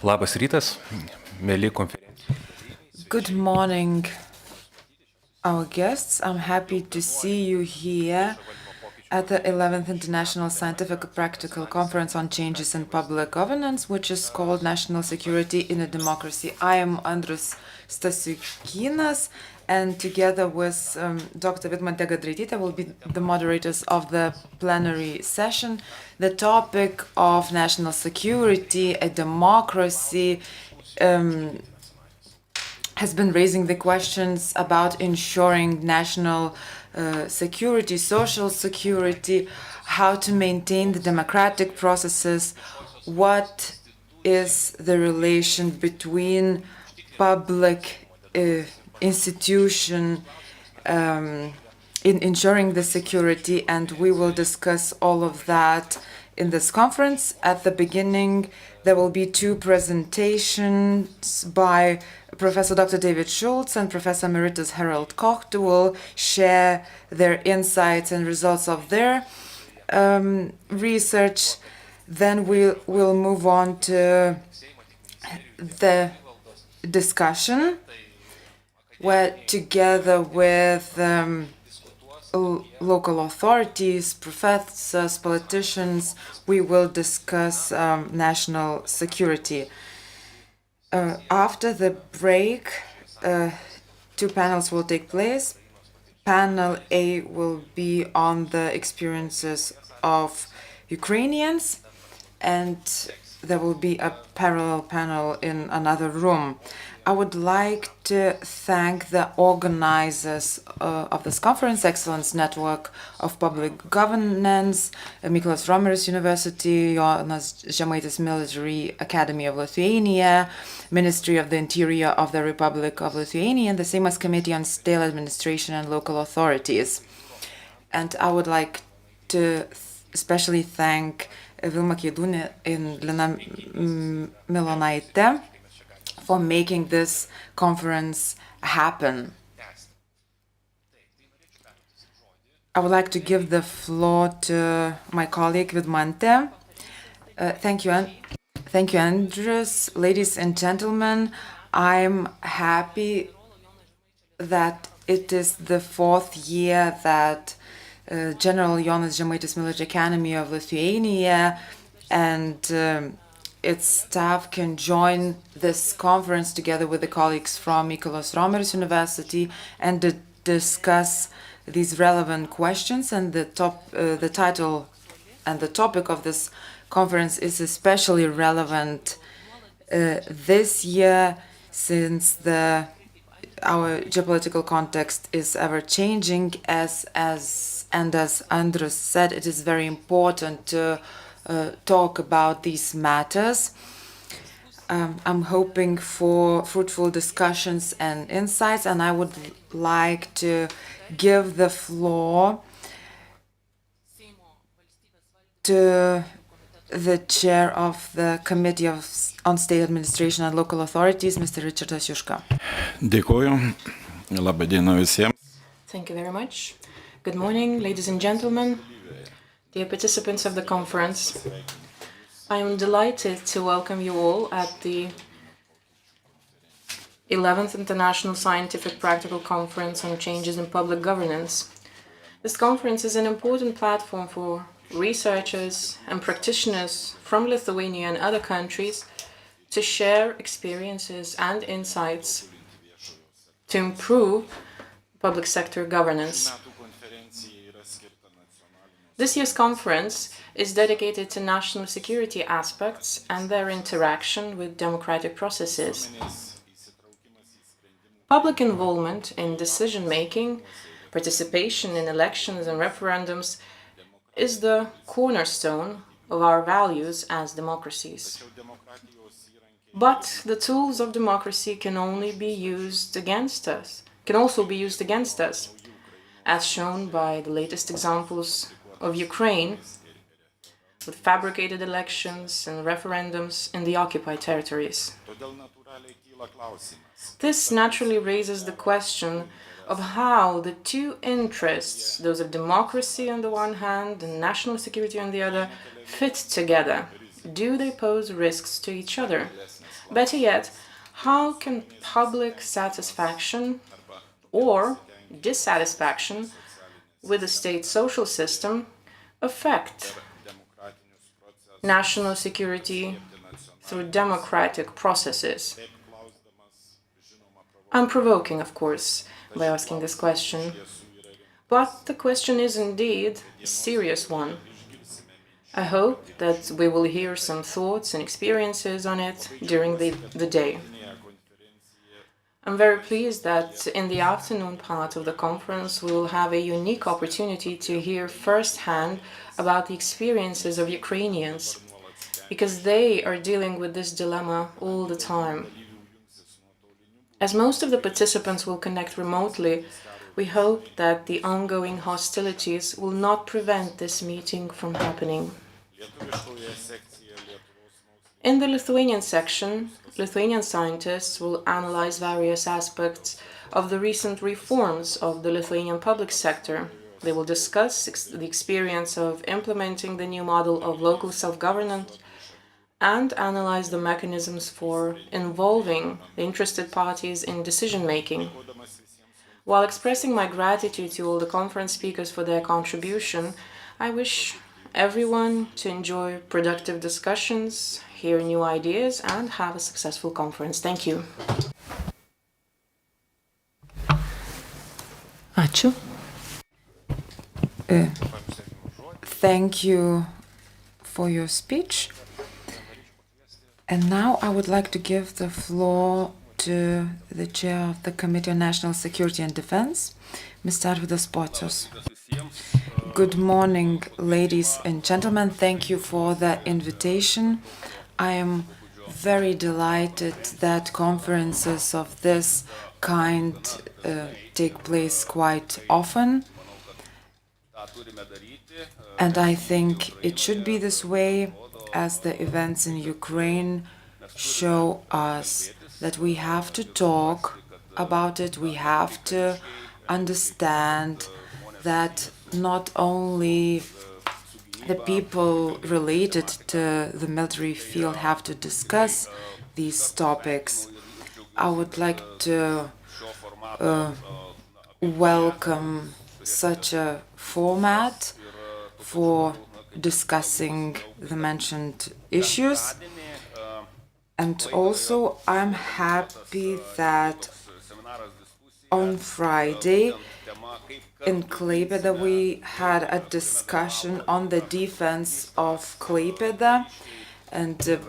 Labas rytas, mėly konferencijos. Good morning, our guests. I'm happy to see you here at the 11th International Scientific Practical Conference on Changes in Public Governance, which is called National Security in a Democracy. I am Andrius Stasiukynas, and together with Dr. Vidmantė Gadraitytė will be the moderators of the plenary session. The topic of national security, a democracy, has been raising the questions about ensuring national security, social security, how to maintain the democratic processes, what is the relation between public institution in ensuring the security, and we will discuss all of that in this conference. At the beginning, there will be two presentations by Professor Dr. David Schultz and Professor Emeritus Harold Koch, who will share their insights and results of their research. Then we'll move on to the discussion, where together with local authorities, professors, politicians, we will discuss national security. After the break, two panels will take place. Panel A will be on the experiences of Ukrainians, and there will be a parallel panel in another room. I would like to thank the organizers of this conference, Excellence Network of Public Governance, Mykolas Romeris University, Jonas Žemaitis Military Academy of Lithuania, Ministry of the Interior of the Republic of Lithuania, and the Seimas Committee on State Administration and Local Authorities. And I would like to especially thank Vilma Keidūnė and Lina Milonaitė for making this conference happen. I would like to give the floor to my colleague Vidmantė. Thank you, Andrews. Ladies and gentlemen, I'm happy that it is the fourth year that General Jonas Žemaitis Military Academy of Lithuania and its staff can join this conference together with the colleagues from Mykolas Romeris University and discuss these relevant questions. And the title and the topic of this conference is especially relevant this year, since our geopolitical context is ever changing. As Andrius said, it is very important to talk about these matters. I'm hoping for fruitful discussions and insights, and I would like to give the floor to the chair of the Committee on State Administration and Local Authorities, Mr. Ričardas Juška. Dėkoju. Labą dieną visiems. Thank you very much. Good morning, ladies and gentlemen, dear participants of the conference. I am delighted to welcome you all at the 11th International Scientific Practical Conference on Changes in Public Governance. This conference is an important platform for researchers and practitioners from Lithuania and other countries to share experiences and insights to improve public sector governance. This year's conference is dedicated to national security aspects and their interaction with democratic processes. Public involvement in decision-making, participation in elections and referendums is the cornerstone of our values as democracies. But the tools of democracy can also be used against us, as shown by the latest examples of Ukraine, with fabricated elections and referendums in the occupied territories. This naturally raises the question of how the two interests, those of democracy on the one hand and national security on the other, fit together. Do they pose risks to each other? Better yet, how can public satisfaction or dissatisfaction with the state social system affect national security through democratic processes? I'm provoking, of course, by asking this question, but the question is indeed a serious one. I hope that we will hear some thoughts and experiences on it during the day. I'm very pleased that in the afternoon part of the conference we will have a unique opportunity to hear firsthand about the experiences of Ukrainians, because they are dealing with this dilemma all the time. As most of the participants will connect remotely, we hope that the ongoing hostilities will not prevent this meeting from happening. In the Lithuanian section, Lithuanian scientists will analyze various aspects of the recent reforms of the Lithuanian public sector. They will discuss the experience of implementing the new model of local self-governance and analyze the mechanisms for involving the interested parties in decision-making. While expressing my gratitude to all the conference speakers for their contribution, I wish everyone to enjoy productive discussions, hear new ideas, and have a successful conference. Thank you. Ačiū. Thank you for your speech. And now I would like to give the floor to the Chair of the Committee on National Security and Defense, Mr. Vidaus. Good morning, ladies and gentlemen. Thank you for the invitation. I am very delighted that conferences of this kind take place quite often. And I think it should be this way, as the events in Ukraine show us that we have to talk about it, we have to understand that not only the people related to the military field have to discuss these topics. I would like to welcome such a format for discussing the mentioned issues. And also, I'm happy that on Friday in Klaipėda we had a discussion on the defense of Klaipėda, and the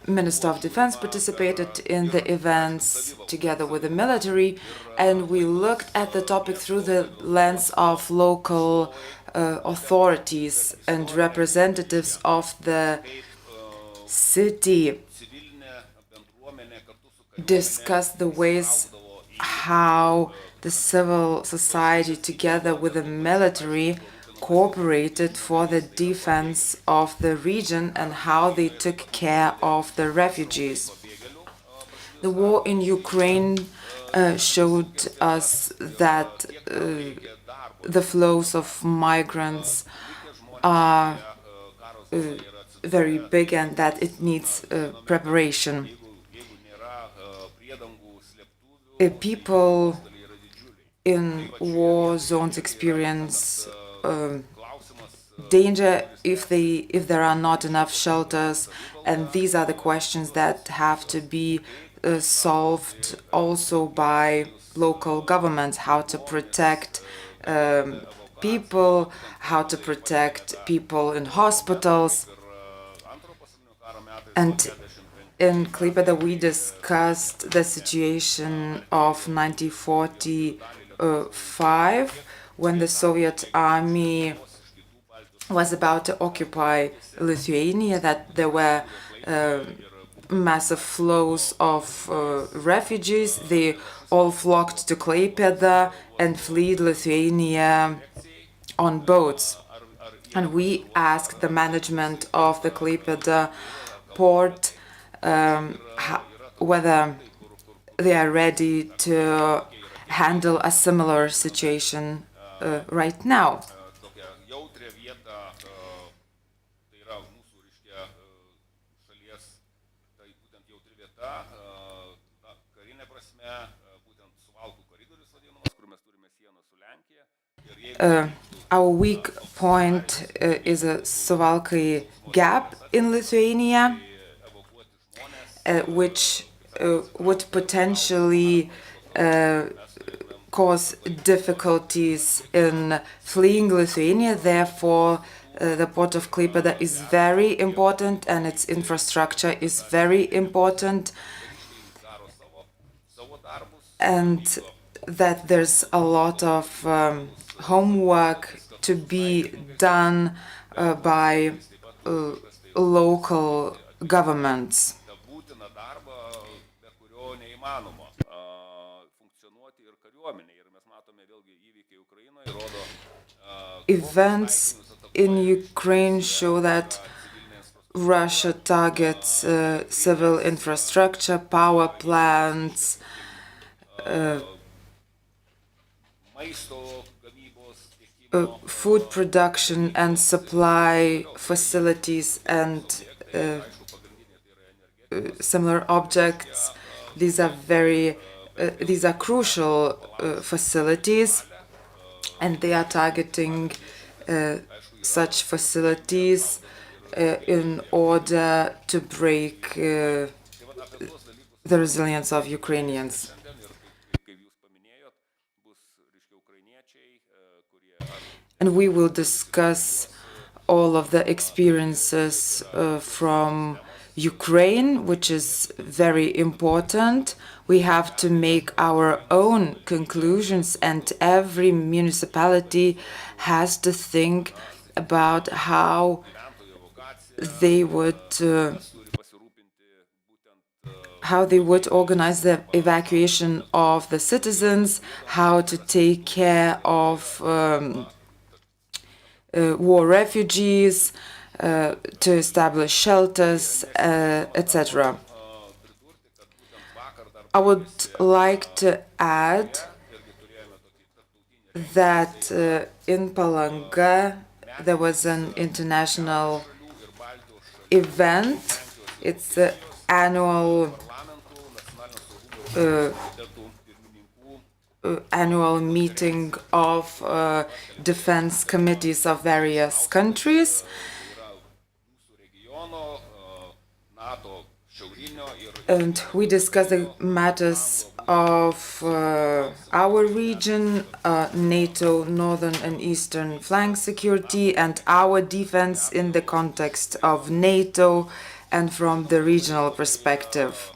Minister of Defense participated in the events together with the military, and we looked at the topic through the lens of local authorities and representatives of the city, discussed the ways how the civil society together with the military cooperated for the defense of the region and how they took care of the refugees. The war in Ukraine showed us that the flows of migrants are very big and that it needs preparation. People in war zones experience danger if there are not enough shelters, and these are the questions that have to be solved also by local governments: how to protect people, how to protect people in hospitals. And in Klaipėda we discussed the situation of 1945, when the Soviet army was about to occupy Lithuania, that there were massive flows of refugees. They all flocked to Klaipėda and fled Lithuania on boats. And we asked the management of the Klaipėda port whether they are ready to handle a similar situation right now. Our weak point is a Suwalkai gap in Lithuania, which would potentially cause difficulties in fleeing Lithuania. Therefore, the port of Klaipėda is very important and its infrastructure is very important, and that there's a lot of homework to be done by local governments. Events in Ukraine show that Russia targets civil infrastructure, power plants, food production and supply facilities and similar objects. These are crucial facilities, and they are targeting such facilities in order to break the resilience of Ukrainians. And we will discuss all of the experiences from Ukraine, which is very important. We have to make our own conclusions, and every municipality has to think about how they would organize the evacuation of the citizens, how to take care of war refugees, to establish shelters, etc. I would like to add that in Palanga there was an international event. It's an annual meeting of defense committees of various countries. And we discussed the matters of our region, NATO, northern and eastern flank security, and our defense in the context of NATO and from the regional perspective.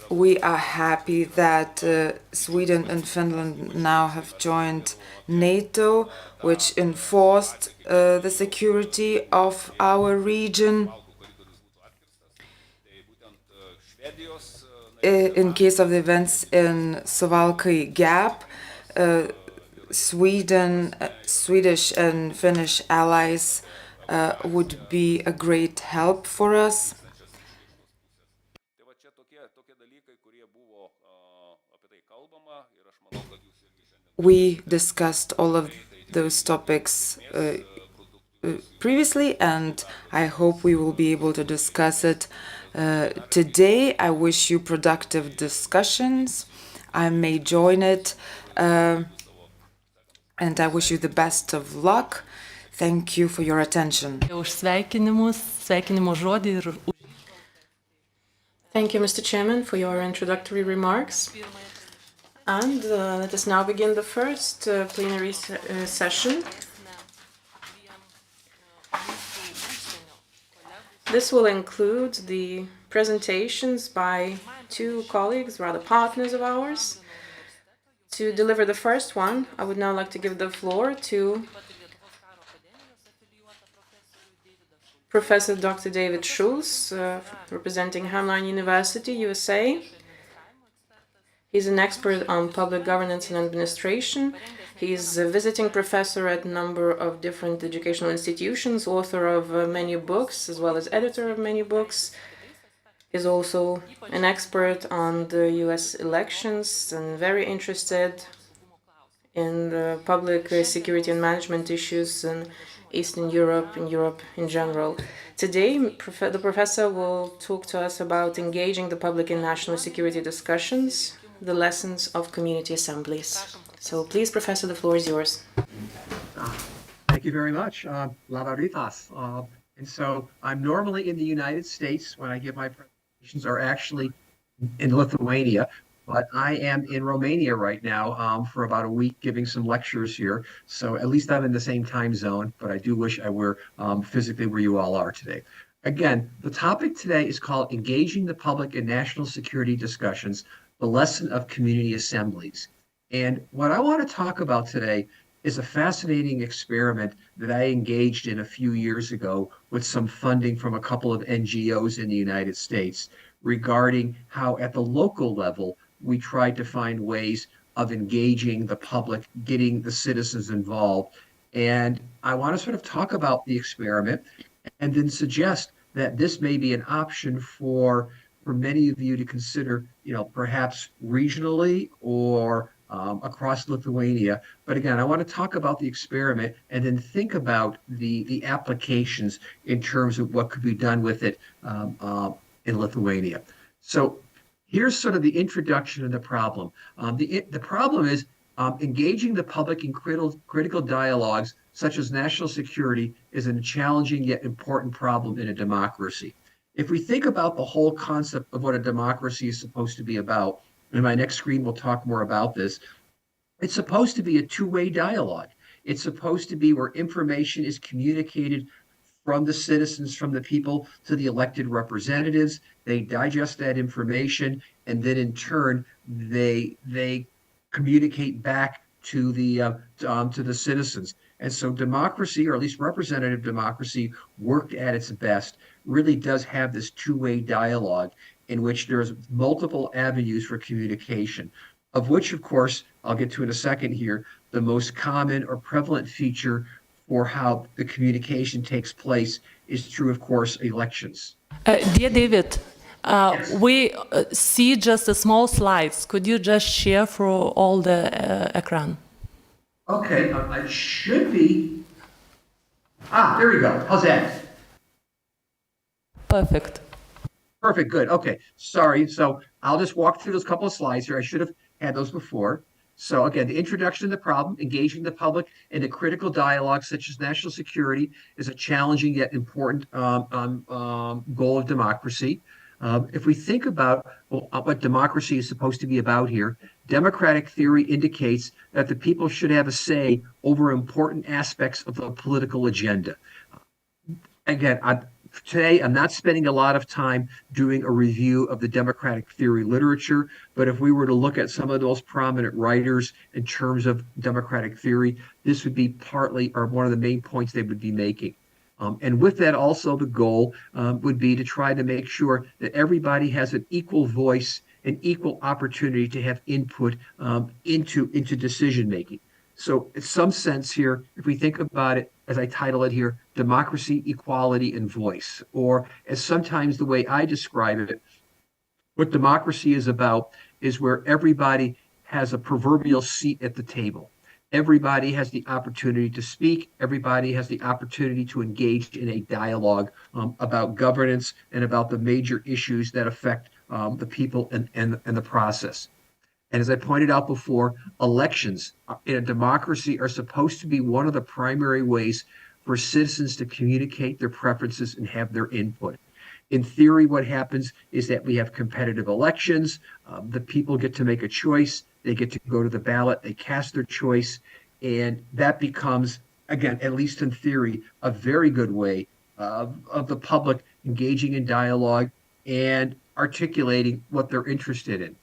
We are happy that Sweden and Finland now have joined NATO, which enforced the security of our region. In case of the events in Suwalkai Gap, Swedish and Finnish allies would be a great help for us. We discussed all of those topics previously, and I hope we will be able to discuss it today. I wish you productive discussions. I may join it, and I wish you the best of luck. Thank you for your attention. Thank you, Mr. Chairman, for your introductory remarks. And let us now begin the first plenary session. This will include the presentations by two colleagues, rather partners of ours. To deliver the first one, I would now like to give the floor to Professor Dr. David Schulz, representing Hamline University, USA. He's an expert on public governance and administration. He's a visiting professor at a number of different educational institutions, author of many books, as well as editor of many books. He's also an expert on the US elections and very interested in the public security and management issues. And Eastern Europe, and Europe in general. Today, the professor will talk to us about engaging the public in national security discussions, the lessons of community assemblies. So please, Professor, the floor is yours. Thank you very much. Labaritas. And so I'm normally in the United States when I give my presentations, are actually in Lithuania, but I am in Romania right now for about a week giving some lectures here. So at least I'm in the same time zone, but I do wish I were physically where you all are today. Again, the topic today is called Engaging the Public in National Security Discussions, the Lesson of Community Assemblies. And what I want to talk about today is a fascinating experiment that I engaged in a few years ago with some funding from a couple of NGOs in the United States regarding how at the local level we tried to find ways of engaging the public, getting the citizens involved. And I want to sort of talk about the experiment and then suggest that this may be an option for many of you to consider, perhaps regionally or across Lithuania. But again, I want to talk about the experiment and then think about the applications in terms of what could be done with it in Lithuania. So here's sort of the introduction of the problem. The problem is engaging the public in critical dialogues such as national security is a challenging yet important problem in a democracy. If we think about the whole concept of what a democracy is supposed to be about, in my next screen we'll talk more about this, it's supposed to be a two-way dialogue. It's supposed to be where information is communicated from the citizens, from the people to the elected representatives. They digest that information, and then in turn, they communicate back to the citizens. And so democracy, or at least representative democracy, worked at its best, really does have this two-way dialogue in which there's multiple avenues for communication, of which, of course, I'll get to in a second here, the most common or prevalent feature for how the communication takes place is through, of course, elections. Dear David, Yes. we see just a small slides. Could you just share through all the ekran? Okay, I should be. There we go. How's that? Perfect. Perfect, good. Okay, sorry. So I'll just walk through those couple of slides here. I should have had those before. So again, the introduction to the problem, engaging the public in a critical dialogue such as national security is a challenging yet important goal of democracy. If we think about what democracy is supposed to be about here, democratic theory indicates that the people should have a say over important aspects of the political agenda. Again, today, I'm not spending a lot of time doing a review of the democratic theory literature, but if we were to look at some of those prominent writers in terms of democratic theory, this would be partly or one of the main points they would be making. And with that, also the goal would be to try to make sure that everybody has an equal voice and equal opportunity to have input into decision making. So in some sense here, if we think about it, as I title it here, democracy, equality, and voice, or as sometimes the way I describe it, what democracy is about is where everybody has a proverbial seat at the table. Everybody has the opportunity to speak. Everybody has the opportunity to engage in a dialogue about governance and about the major issues that affect the people and the process. And as I pointed out before, elections in a democracy are supposed to be one of the primary ways for citizens to communicate their preferences and have their input. In theory, what happens is that we have competitive elections. The people get to make a choice. They get to go to the ballot. They cast their choice. And that becomes, again, at least in theory, a very good way of the public engaging in dialogue and articulating what they're interested in.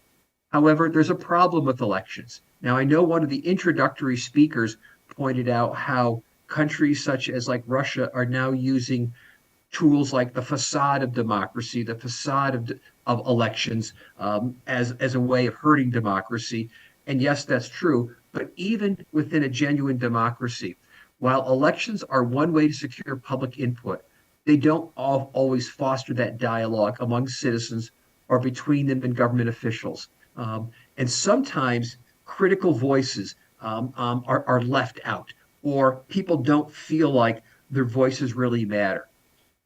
However, there's a problem with elections. Now, I know one of the introductory speakers pointed out how countries such as like Russia are now using tools like the facade of democracy, the facade of elections as a way of hurting democracy. And yes, that's true. But even within a genuine democracy, while elections are one way to secure public input, they don't always foster that dialogue among citizens or between them and government officials. And sometimes critical voices are left out, or people don't feel like their voices really matter.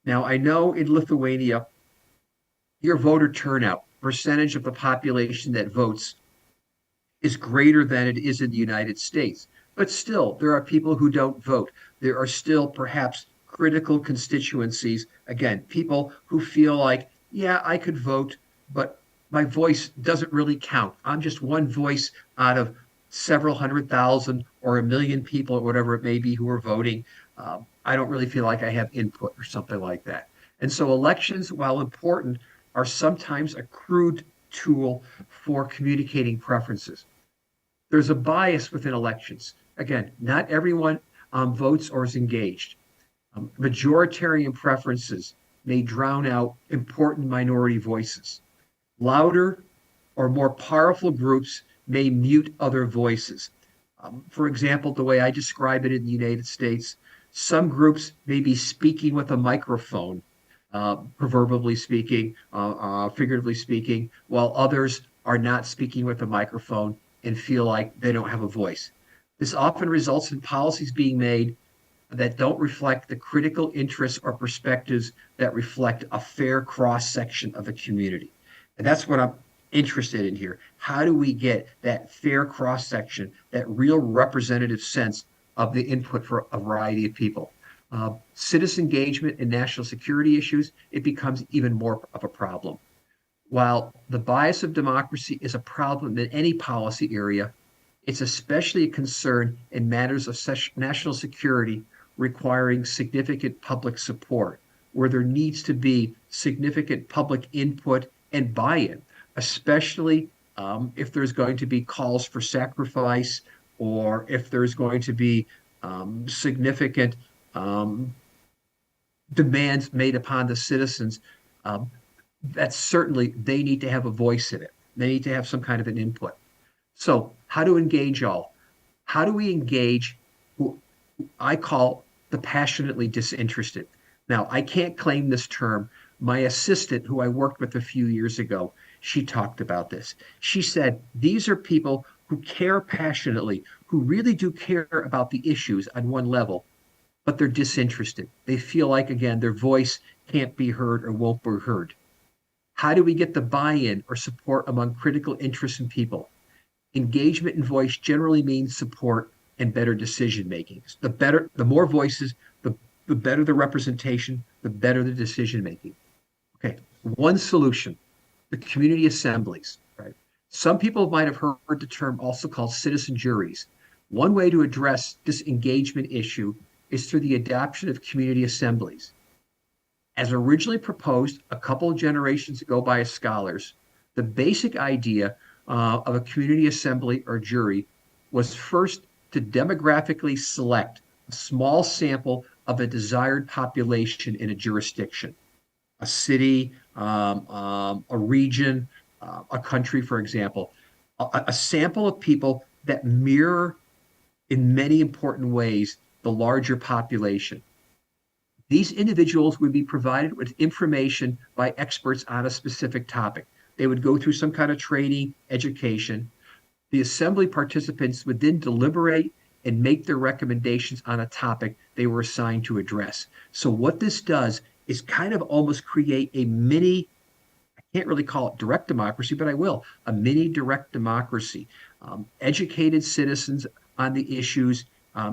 Now, I know in Lithuania, your voter turnout, percentage of the population that votes, is greater than it is in the United States. But still, there are people who don't vote. There are still perhaps critical constituencies. Again, people who feel like, yeah, I could vote, but my voice doesn't really count. I'm just one voice out of several 100,000 or 1,000,000 people or whatever it may be who are voting. I don't really feel like I have input or something like that. And so elections, while important, are sometimes a crude tool for communicating preferences. There's a bias within elections. Again, not everyone votes or is engaged. Majoritarian preferences may drown out important minority voices. Louder or more powerful groups may mute other voices. For example, the way I describe it in the United States, some groups may be speaking with a microphone, proverbially speaking, figuratively speaking, while others are not speaking with a microphone and feel like they don't have a voice. This often results in policies being made that don't reflect the critical interests or perspectives that reflect a fair cross-section of the community. And that's what I'm interested in here. How do we get that fair cross-section, that real representative sense of the input for a variety of people? Citizen engagement in national security issues, it becomes even more of a problem. While the bias of democracy is a problem in any policy area, it's especially a concern in matters of national security requiring significant public support, where there needs to be significant public input and buy-in, especially if there's going to be calls for sacrifice or if there's going to be significant demands made upon the citizens. That's certainly, they need to have a voice in it. They need to have some kind of an input. So how to engage all? How do we engage who I call the passionately disinterested? Now, I can't claim this term. My assistant, who I worked with a few years ago, she talked about this. She said, these are people who care passionately, who really do care about the issues on one level, but they're disinterested. They feel like, again, their voice can't be heard or won't be heard. How do we get the buy-in or support among critical interests in people? Engagement and voice generally means support and better decision-making. The more voices, the better the representation, the better the decision-making. Okay, one solution, the community assemblies, right? Some people might have heard the term also called citizen juries. One way to address this engagement issue is through the adoption of community assemblies. As originally proposed a couple of generations ago by scholars, the basic idea of a community assembly or jury was first to demographically select a small sample of a desired population in a jurisdiction, a city, a region, a country, for example, a sample of people that mirror in many important ways the larger population. These individuals would be provided with information by experts on a specific topic. They would go through some kind of training, education. The assembly participants would then deliberate and make their recommendations on a topic they were assigned to address. So what this does is kind of almost create a mini, I can't really call it direct democracy, but I will, a mini direct democracy. Educated citizens on the issues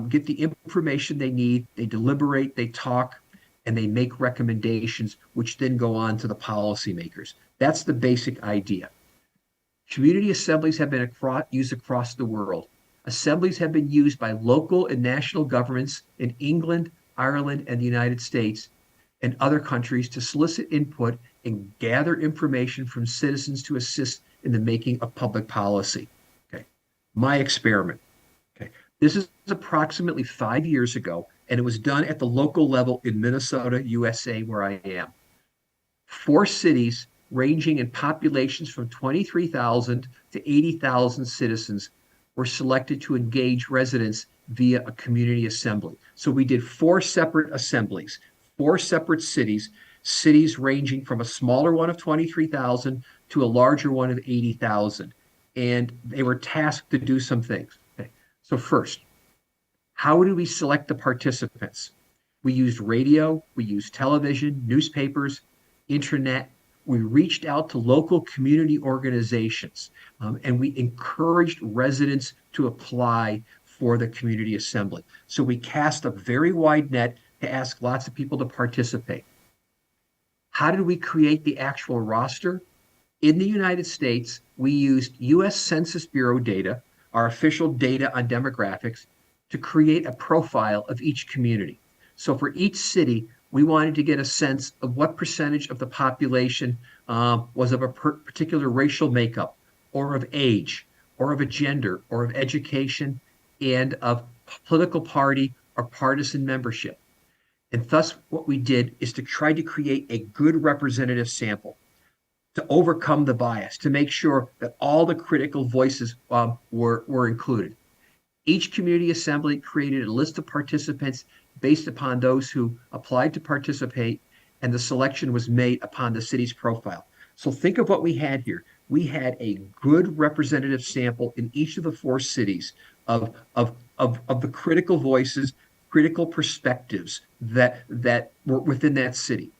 get the information they need, they deliberate, they talk, and they make recommendations, which then go on to the policymakers. That's the basic idea. Community assemblies have been used across the world. Assemblies have been used by local and national governments in England, Ireland, and the United States and other countries to solicit input and gather information from citizens to assist in the making of public policy. Okay, my experiment. Okay, this is approximately 5 years ago, and it was done at the local level in Minnesota, USA, where I am. 4 cities ranging in populations from 23,000 to 80,000 citizens were selected to engage residents via a community assembly. So we did 4 separate assemblies, 4 separate cities, cities ranging from a smaller one of 23,000 to a larger one of 80,000. And they were tasked to do some things. Okay. So first, how do we select the participants? We used radio, we used television, newspapers, internet. We reached out to local community organizations, and we encouraged residents to apply for the community assembly. So we cast a very wide net to ask lots of people to participate. How did we create the actual roster? In the United States, we used US Census Bureau data, our official data on demographics, to create a profile of each community. So for each city, we wanted to get a sense of what percentage of the population was of a particular racial makeup, or of age, or of a gender, or of education, and of political party or partisan membership. And thus, what we did is to try to create a good representative sample, to overcome the bias, to make sure that all the critical voices were included. Each community assembly created a list of participants based upon those who applied to participate, and the selection was made upon the city's profile. So think of what we had here. We had a good representative sample in each of the 4 cities of the critical voices, critical perspectives that were within that city.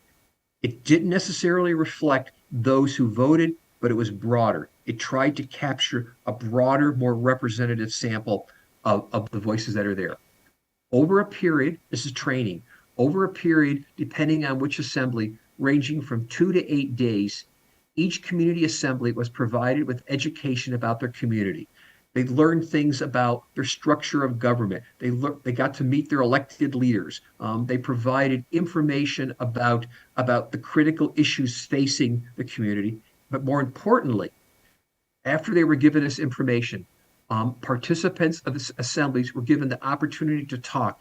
It didn't necessarily reflect those who voted, but it was broader. It tried to capture a broader, more representative sample of the voices that are there. Over a period, this is training, over a period, depending on which assembly, ranging from 2 to 8 days, each community assembly was provided with education about their community. They learned things about their structure of government. They got to meet their elected leaders. They provided information about the critical issues facing the community. But more importantly, after they were given this information, participants of the assemblies were given the opportunity to talk,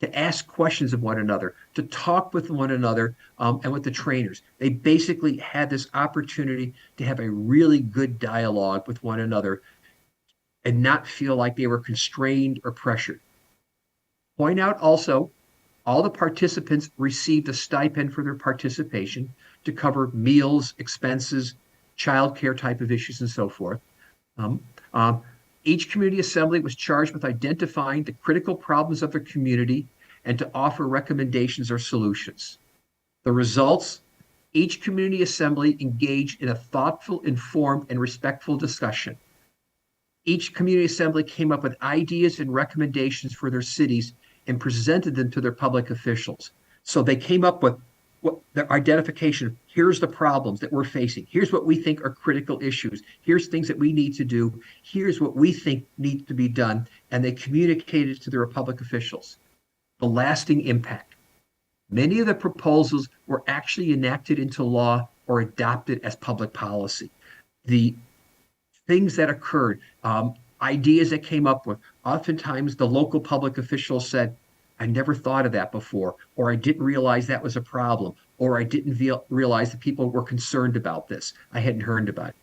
to ask questions of one another, to talk with one another, and with the trainers. They basically had this opportunity to have a really good dialogue with one another and not feel like they were constrained or pressured. Point out also, all the participants received a stipend for their participation to cover meals, expenses, childcare type of issues, and so forth. Each community assembly was charged with identifying the critical problems of their community and to offer recommendations or solutions. The results, each community assembly engaged in a thoughtful, informed, and respectful discussion. Each community assembly came up with ideas and recommendations for their cities and presented them to their public officials. So they came up with their identification. Here's the problems that we're facing. Here's what we think are critical issues. Here's things that we need to do. Here's what we think needs to be done. And they communicated to their public officials. The lasting impact. Many of the proposals were actually enacted into law or adopted as public policy. The things that occurred, ideas that came up with, oftentimes the local public officials said, I never thought of that before, or I didn't realize that was a problem, or I didn't realize that people were concerned about this. I hadn't heard about it.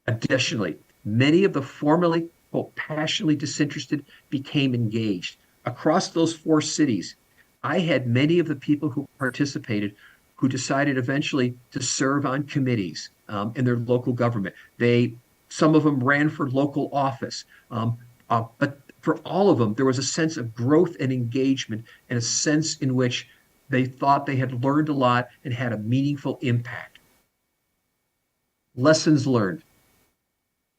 Additionally, many of the formerly, quote, passionately disinterested became engaged. Across those 4 cities, I had many of the people who participated who decided eventually to serve on committees in their local government. Some of them ran for local office, but for all of them, there was a sense of growth and engagement and a sense in which they thought they had learned a lot and had a meaningful impact. Lessons learned.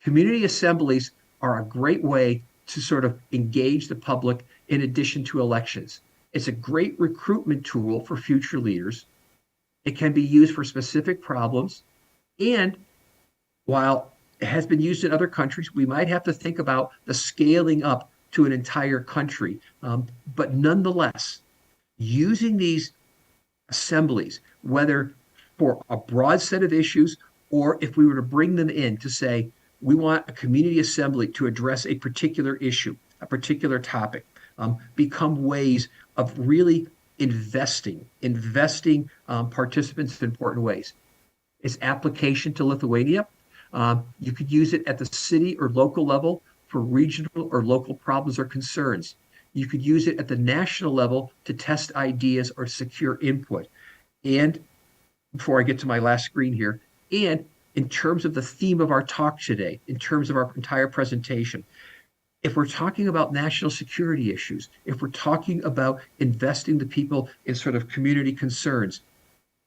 Community assemblies are a great way to sort of engage the public in addition to elections. It's a great recruitment tool for future leaders. It can be used for specific problems. And while it has been used in other countries, we might have to think about the scaling up to an entire country. But nonetheless, using these assemblies, whether for a broad set of issues, or if we were to bring them in to say, we want a community assembly to address a particular issue, a particular topic, become ways of really investing participants in important ways. Its application to Lithuania, you could use it at the city or local level for regional or local problems or concerns. You could use it at the national level to test ideas or secure input. And before I get to my last screen here, and in terms of the theme of our talk today, in terms of our entire presentation, if we're talking about national security issues, if we're talking about investing the people in sort of community concerns,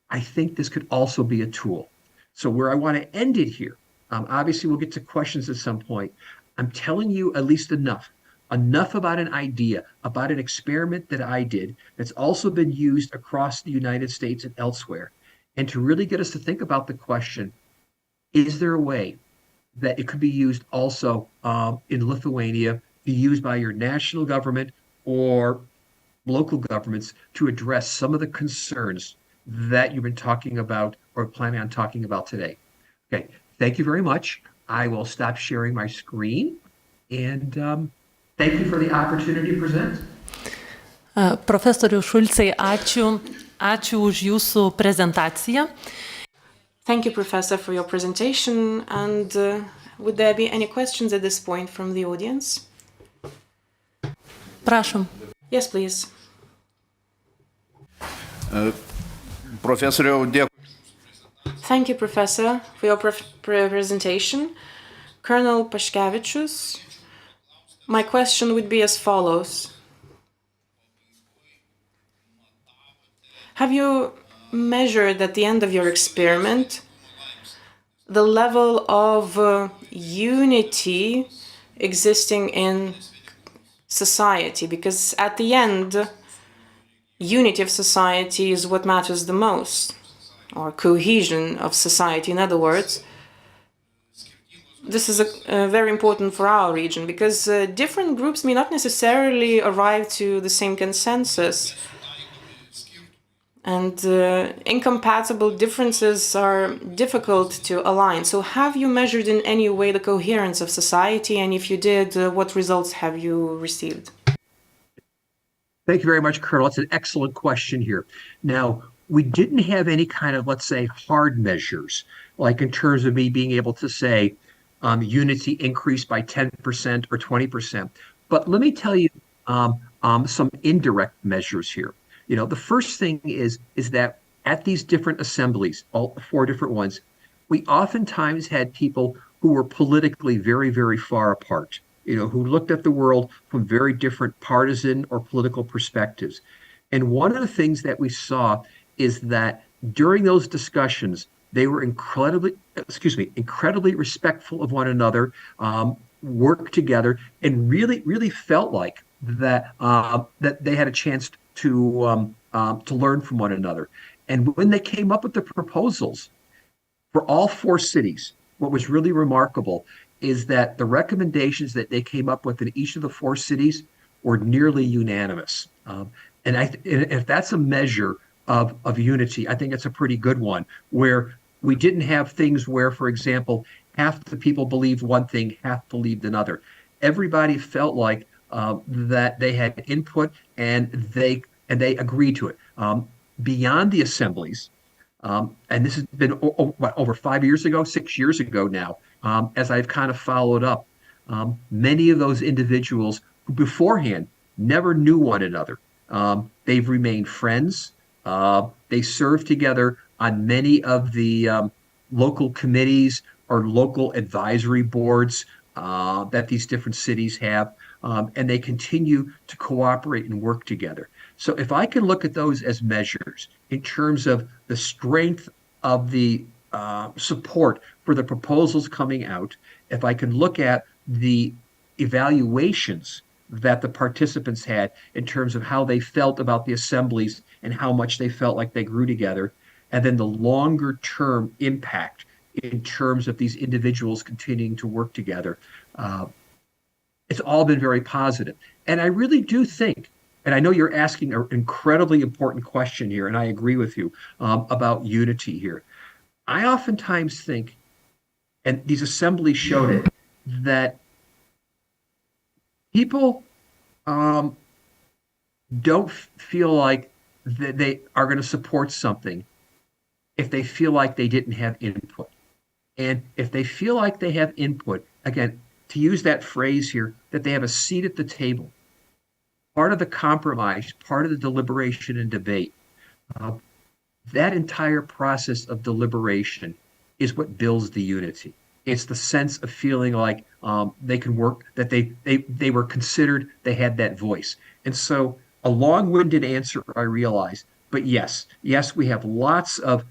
I think this could also be a tool. So where I want to end it here, obviously we'll get to questions at some point. I'm telling you at least enough about an idea, about an experiment that I did that's also been used across the United States and elsewhere, and to really get us to think about the question, is there a way that it could be used also in Lithuania, be used by your national government or local governments to address some of the concerns that you've been talking about or planning on talking about today. Okay, thank you very much. I will stop sharing my screen and thank you for the opportunity to present. Profesoriau Šulcai, ačiū už jūsų prezentaciją. Thank you, Professor, for your presentation. And would there be any questions at this point from the audience? Prašom. Yes, please. Profesoriau, dėkui. Thank you, Professor, for your presentation. Colonel Paškevičius, my question would be as follows. Have you measured at the end of your experiment the level of unity existing in society? Because at the end, unity of society is what matters the most, or cohesion of society, in other words. This is very important for our region, because different groups may not necessarily arrive to the same consensus. And incompatible differences are difficult to align. So have you measured in any way the coherence of society? And if you did, what results have you received? Thank you very much, Colonel. It's an excellent question here. Now, we didn't have any kind of, let's say, hard measures, like in terms of me being able to say unity increased by 10% or 20%. But let me tell you some indirect measures here. You know, the first thing is that at these different assemblies, all 4 different ones, we oftentimes had people who were politically very, very far apart, you know, who looked at the world from very different partisan or political perspectives. And one of the things that we saw is that during those discussions, they were incredibly respectful of one another, worked together, and really felt like that that they had a chance to learn from one another. And when they came up with the proposals for all 4 cities, what was really remarkable is that the recommendations that they came up with in each of the 4 cities were nearly unanimous. And if that's a measure of unity, I think it's a pretty good one, where we didn't have things where, for example, half the people believed one thing, half believed another. Everybody felt like that they had input and they agreed to it. Beyond the assemblies, and this has been over 5 years ago, 6 years ago now, as I've kind of followed up, many of those individuals who beforehand never knew one another, they've remained friends. They serve together on many of the local committees or local advisory boards that these different cities have, and they continue to cooperate and work together. So if I can look at those as measures in terms of the strength of the support for the proposals coming out, if I can look at the evaluations that the participants had in terms of how they felt about the assemblies and how much they felt like they grew together, and then the longer term impact in terms of these individuals continuing to work together, it's all been very positive. And I really do think, and I know you're asking an incredibly important question here, and I agree with you about unity here. I oftentimes think, and these assemblies showed it, that people don't feel like that they are going to support something if they feel like they didn't have input. And if they feel like they have input, again, to use that phrase here, that they have a seat at the table, part of the compromise, part of the deliberation and debate, that entire process of deliberation is what builds the unity. It's the sense of feeling like they can work, that they were considered, they had that voice. And so a long-winded answer, I realize, but yes, we have lots of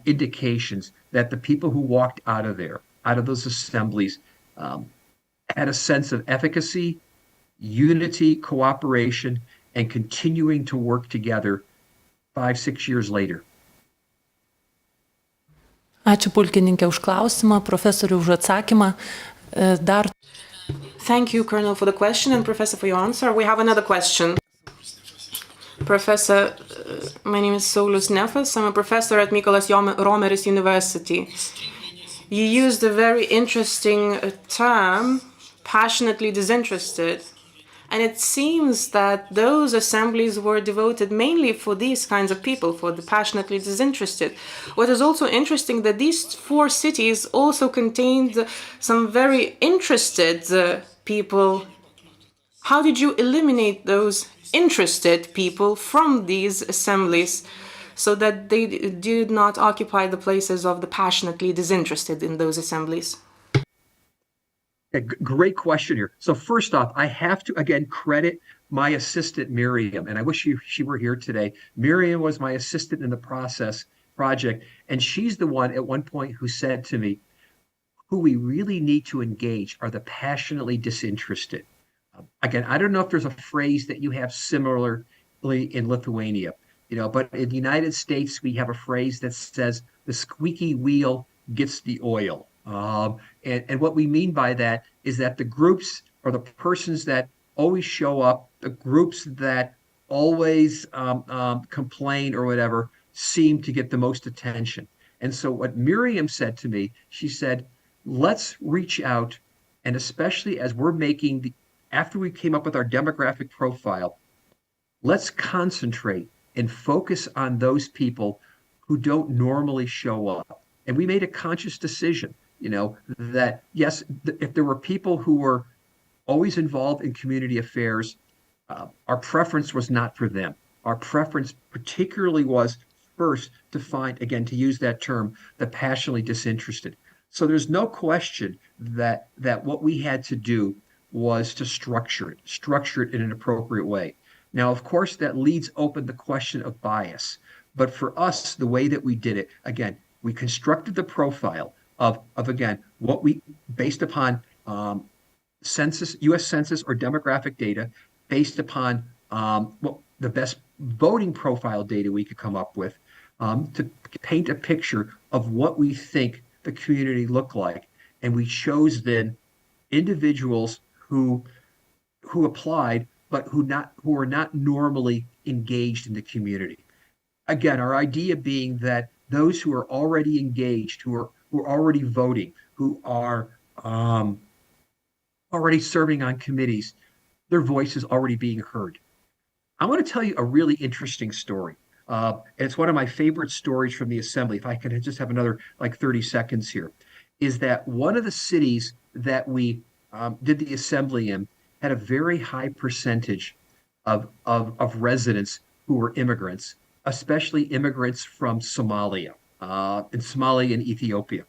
indications that the people who walked out of there, out of those assemblies, had a sense of efficacy, unity, cooperation, and continuing to work together 5-6 years later. Ačiū pulkininkė už klausimą, profesorių už atsakymą. Dar Thank you, Colonel, for the question, and Professor, for your answer. We have another question. Professor, my name is Saulius Nefas. I'm a professor at Mykolas Romeris University. You used a very interesting term, passionately disinterested. And it seems that those assemblies were devoted mainly for these kinds of people, for the passionately disinterested. What is also interesting that these 4 cities also contained some very interested people. How did you eliminate those interested people from these assemblies so that they did not occupy the places of the passionately disinterested in those assemblies? Great question here. So first off, I have to, again, credit my assistant, Miriam, and I wish she were here today. Miriam was my assistant in the project, and she's the one at one point who said to me, who we really need to engage are the passionately disinterested. Again, I don't know if there's a phrase that you have similarly in Lithuania, but in the United States, we have a phrase that says the squeaky wheel gets the oil. And what we mean by that is that the groups or the persons that always show up, the groups that always complain or whatever, seem to get the most attention. And so what Miriam said to me, she said, let's reach out, and especially as we're after we came up with our demographic profile, let's concentrate and focus on those people who don't normally show up. And we made a conscious decision, that yes, if there were people who were always involved in community affairs, our preference was not for them. Our preference particularly was first to find, again, to use that term, the passionately disinterested. So there's no question that what we had to do was to structure it in an appropriate way. Now, of course, that leads open the question of bias. But for us, the way that we did it, again, we constructed the profile of again, what we, based upon census, U.S. Census or demographic data, based upon what the best voting profile data we could come up with, to paint a picture of what we think the community looked like. And we chose then individuals who applied, but who are not normally engaged in the community. Again, our idea being that those who are already engaged, who are already voting, who are already serving on committees, their voice is already being heard. I want to tell you a really interesting story. And it's one of my favorite stories from the assembly. If I could just have another 30 seconds here, is that one of the cities that we did the assembly in had a very high percentage of residents who were immigrants, especially immigrants from Somalia, and Ethiopia.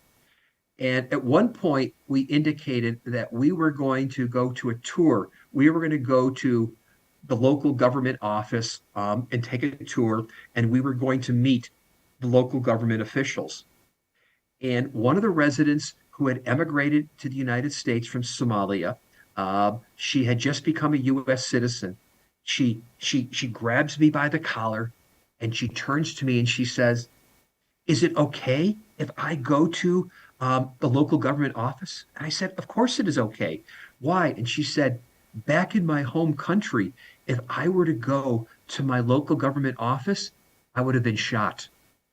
And at one point, we indicated that we were going to go to a tour. We were going to go to the local government office and take a tour, and we were going to meet the local government officials. And one of the residents who had emigrated to the United States from Somalia, she had just become a U.S. citizen. She grabs me by the collar, and she turns to me and she says, "Is it okay if I go to the local government office?" And I said, "Of course it is okay." "Why?" And she said, "Back in my home country, if I were to go to my local government office, I would have been shot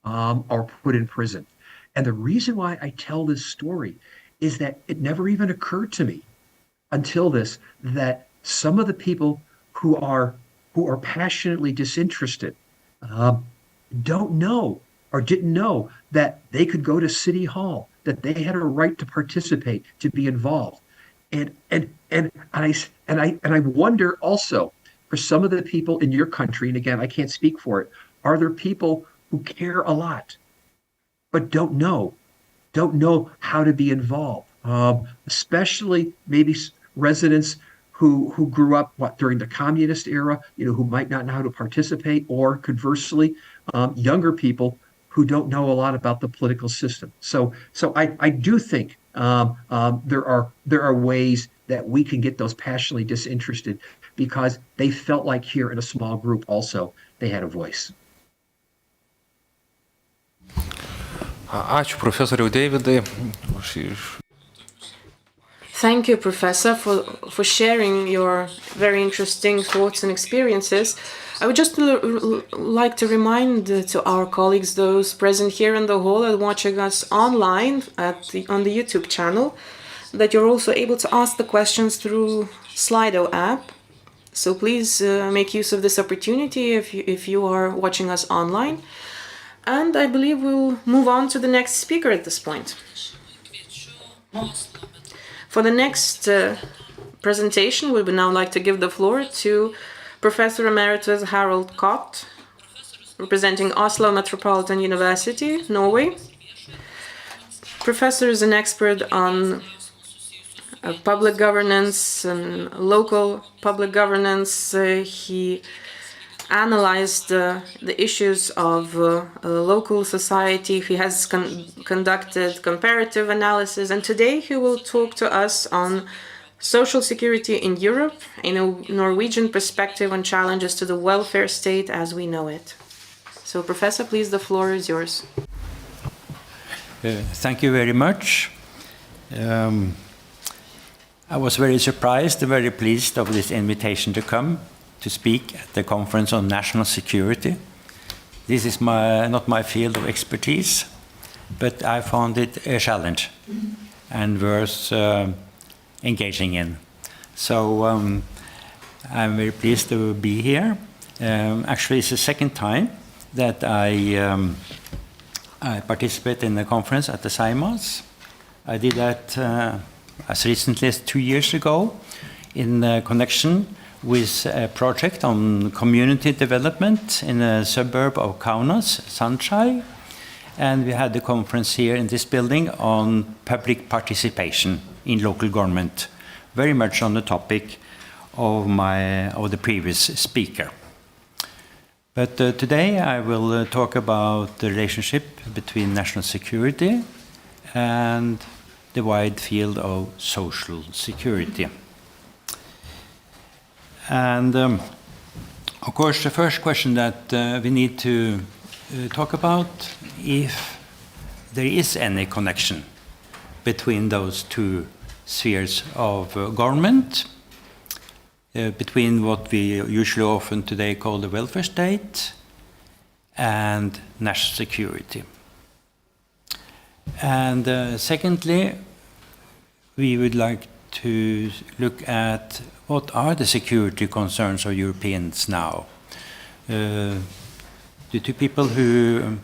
or put in prison." And the reason why I tell this story is that it never even occurred to me until this, that some of the people who are passionately disinterested don't know or didn't know that they could go to City Hall, that they had a right to participate, to be involved. And I wonder also, for some of the people in your country, and again, I can't speak for it, are there people who care a lot, but don't know how to be involved? especially maybe residents who grew up during the communist era, who might not know how to participate, or conversely, younger people who don't know a lot about the political system. So I do think there are ways that we can get those passionately disinterested, because they felt like here in a small group also they had a voice. Ačiū profesoriau Deividai. Thank you, Professor, for sharing your very interesting thoughts and experiences. I would just like to remind to our colleagues, those present here in the hall and watching us online on the YouTube channel, that you're also able to ask the questions through Slido app. So please make use of this opportunity if you are watching us online. And I believe we'll move on to the next speaker at this point. For the next presentation, we would now like to give the floor to Professor Emeritus Harald Kott, representing Oslo Metropolitan University, Norway. Professor is an expert on public governance and local public governance. He analyzed the issues of local society. He has conducted comparative analysis, and today he will talk to us on social security in Europe in a Norwegian perspective on challenges to the welfare state as we know it. So, Professor, please, the floor is yours. Thank you very much. I was very surprised and very pleased of this invitation to come to speak at the Conference on National Security. This is not my field of expertise, but I found it a challenge and worth engaging in. So I'm very pleased to be here. Actually, it's the second time that I participate in the conference at the Seimo. I did that as recently as 2 years ago in connection with a project on community development in a suburb of Kaunas, Sandskei. And we had the conference here in this building on public participation in local government, very much on the topic of the previous speaker. But today I will talk about the relationship between national security and the wide field of social security. And of course, the first question that we need to talk about, if there is any connection between those two spheres of government, between what we usually often today call the welfare state and national security. And secondly, we would like to look at what are the security concerns of Europeans now. The two people who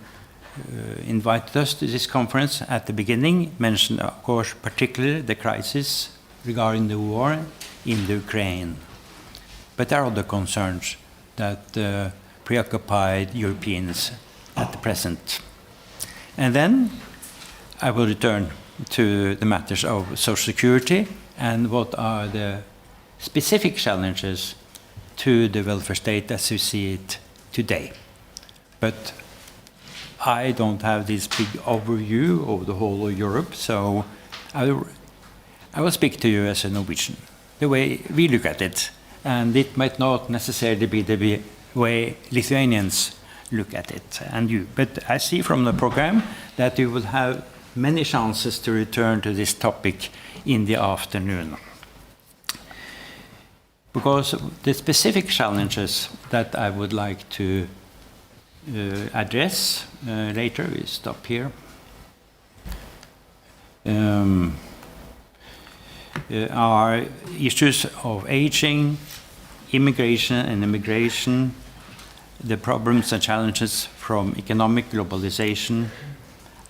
invited us to this conference at the beginning mentioned, of course, particularly the crisis regarding the war in the Ukraine. But there are other concerns that preoccupied Europeans at the present. And then I will return to the matters of social security and what are the specific challenges to the welfare state as we see it today. But I don't have this big overview of the whole of Europe, so I will speak to you as a Norwegian, the way we look at it. And it might not necessarily be the way Lithuanians look at it, and you. But I see from the program that you will have many chances to return to this topic in the afternoon. Because the specific challenges that I would like to address later, we stop here, are issues of aging, immigration and immigration, the problems and challenges from economic globalization,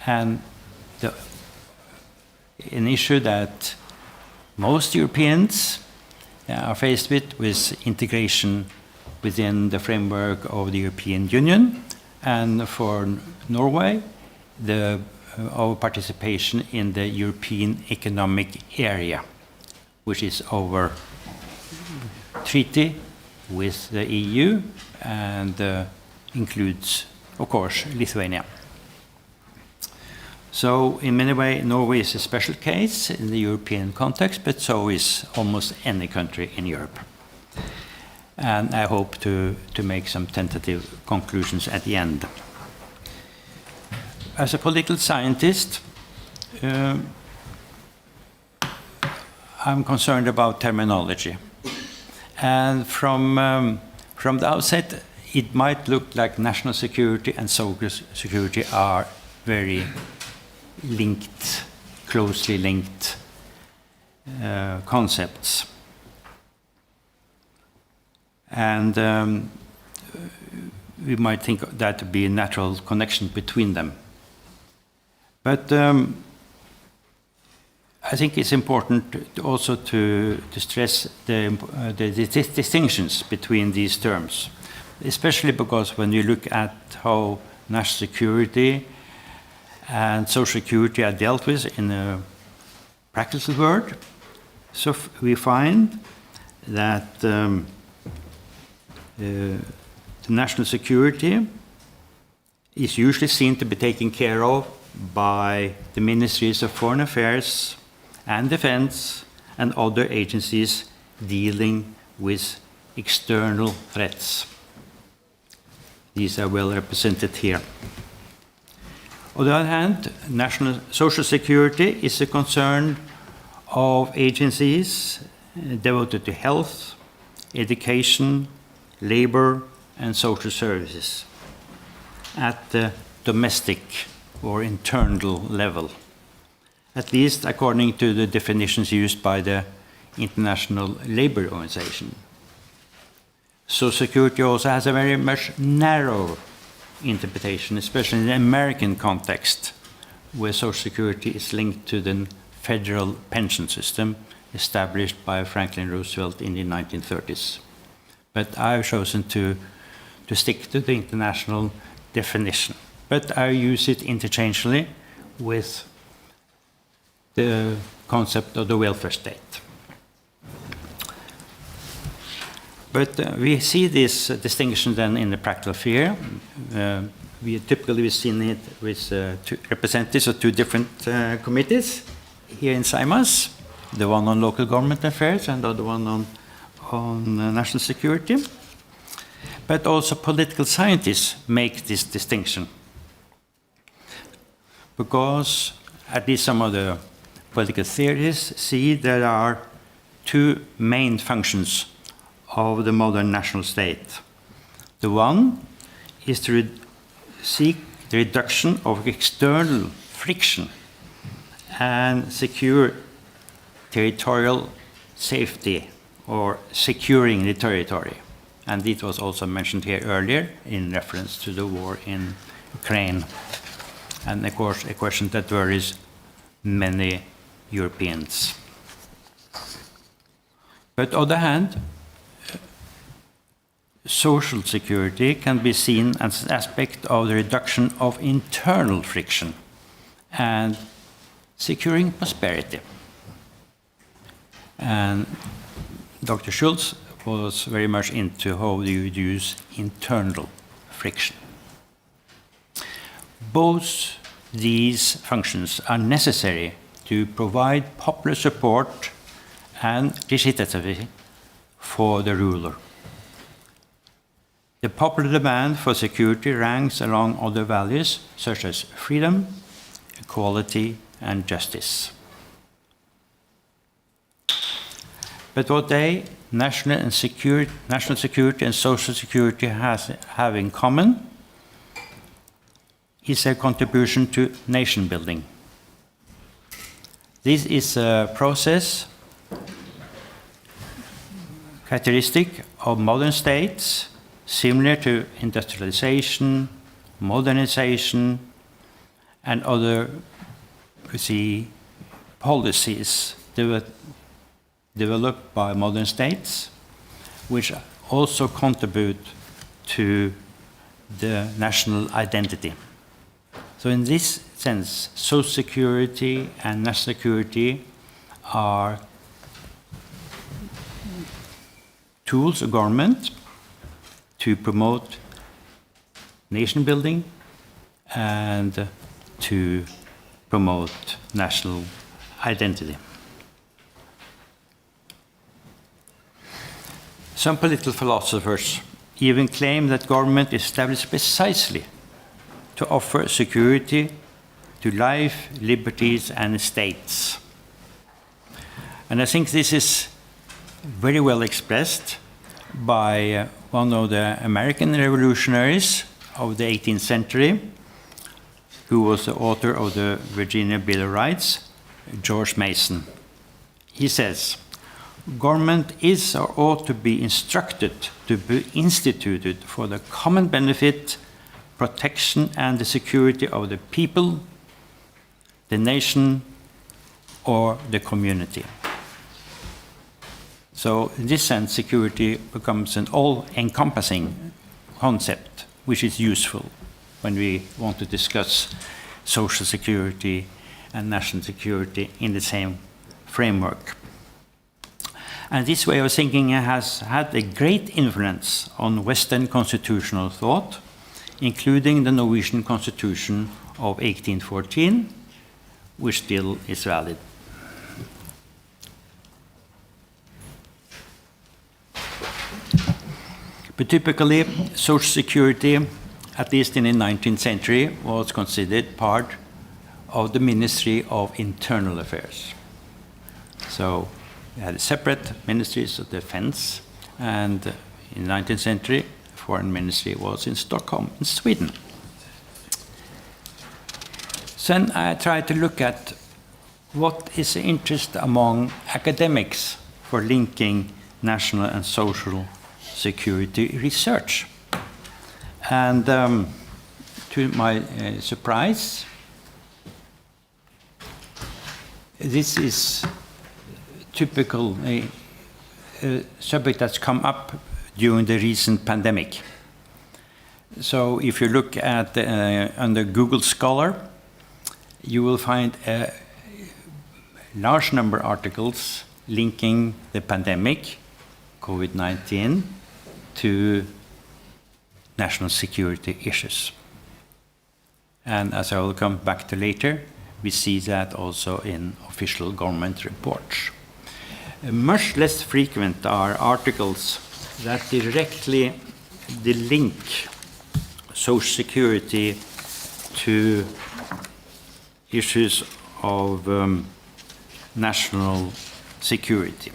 and an issue that most Europeans are faced with integration within the framework of the European Union. And for Norway, the our participation in the European Economic Area, which is our treaty with the EU and includes, of course, Lithuania. So in many ways, Norway is a special case in the European context, but so is almost any country in Europe. And I hope to make some tentative conclusions at the end. As a political scientist, I'm concerned about terminology. And from the outset, it might look like national security and social security are very linked, closely linked concepts. And we might think that to be a natural connection between them. But I think it's important also to stress the distinctions between these terms, especially because when you look at how national security and social security are dealt with in a practical world, so we find that the national security is usually seen to be taken care of by the Ministries of Foreign Affairs and Defense and other agencies dealing with external threats. These are well represented here. On the other hand, national social security is a concern of agencies devoted to health, education, labor, and social services at the domestic or internal level, at least according to the definitions used by the International Labour Organization. Social security also has a very much narrower interpretation, especially in the American context, where social security is linked to the federal pension system established by Franklin Roosevelt in the 1930s. But I've chosen to stick to the international definition. But I use it interchangeably with the concept of the welfare state. But we see this distinction then in the practical sphere. We typically seen it with two representatives of two different committees here in Seimas, the one on local government affairs and the other one on national security. But also political scientists make this distinction, because at least some of the political theorists see there are two main functions of the modern national state. The one is to seek the reduction of external friction and secure territorial safety or securing the territory. And it was also mentioned here earlier in reference to the war in Ukraine. And of course, a question that worries many Europeans. But on the other hand, social security can be seen as an aspect of the reduction of internal friction and securing prosperity. And Dr. Schultz was very much into how you reduce internal friction. Both these functions are necessary to provide popular support and legitimacy for the ruler. The popular demand for security ranks along other values such as freedom, equality, and justice. But what national security and social security have in common is a contribution to nation building. This is a process characteristic of modern states, similar to industrialization, modernization, and other policies developed by modern states, which also contribute to the national identity. So in this sense, social security and national security are tools of government to promote nation building and to promote national identity. Some political philosophers even claim that government is established precisely to offer security to life, liberties, and states. And I think this is very well expressed by one of the American revolutionaries of the 18th century, who was the author of the Virginia Bill of Rights, George Mason. He says, "Government is or ought to be instructed to be instituted for the common benefit, protection, and the security of the people, the nation, or the community." So in this sense, security becomes an all-encompassing concept, which is useful when we want to discuss social security and national security in the same framework. And this way of thinking has had a great influence on Western constitutional thought, including the Norwegian Constitution of 1814, which still is valid. But typically, social security, at least in the 19th century, was considered part of the Ministry of Internal Affairs. So we had separate ministries of defense, and in the 19th century, foreign ministry was in Stockholm, in Sweden. Then I tried to look at what is the interest among academics for linking national and social security research. And to my surprise, this is typical a subject that's come up during the recent pandemic. So if you look at under Google Scholar, you will find a large number of articles linking the pandemic, COVID-19, to national security issues. And as I will come back to later, we see that also in official government reports. Much less frequent are articles that directly link social security to issues of national security.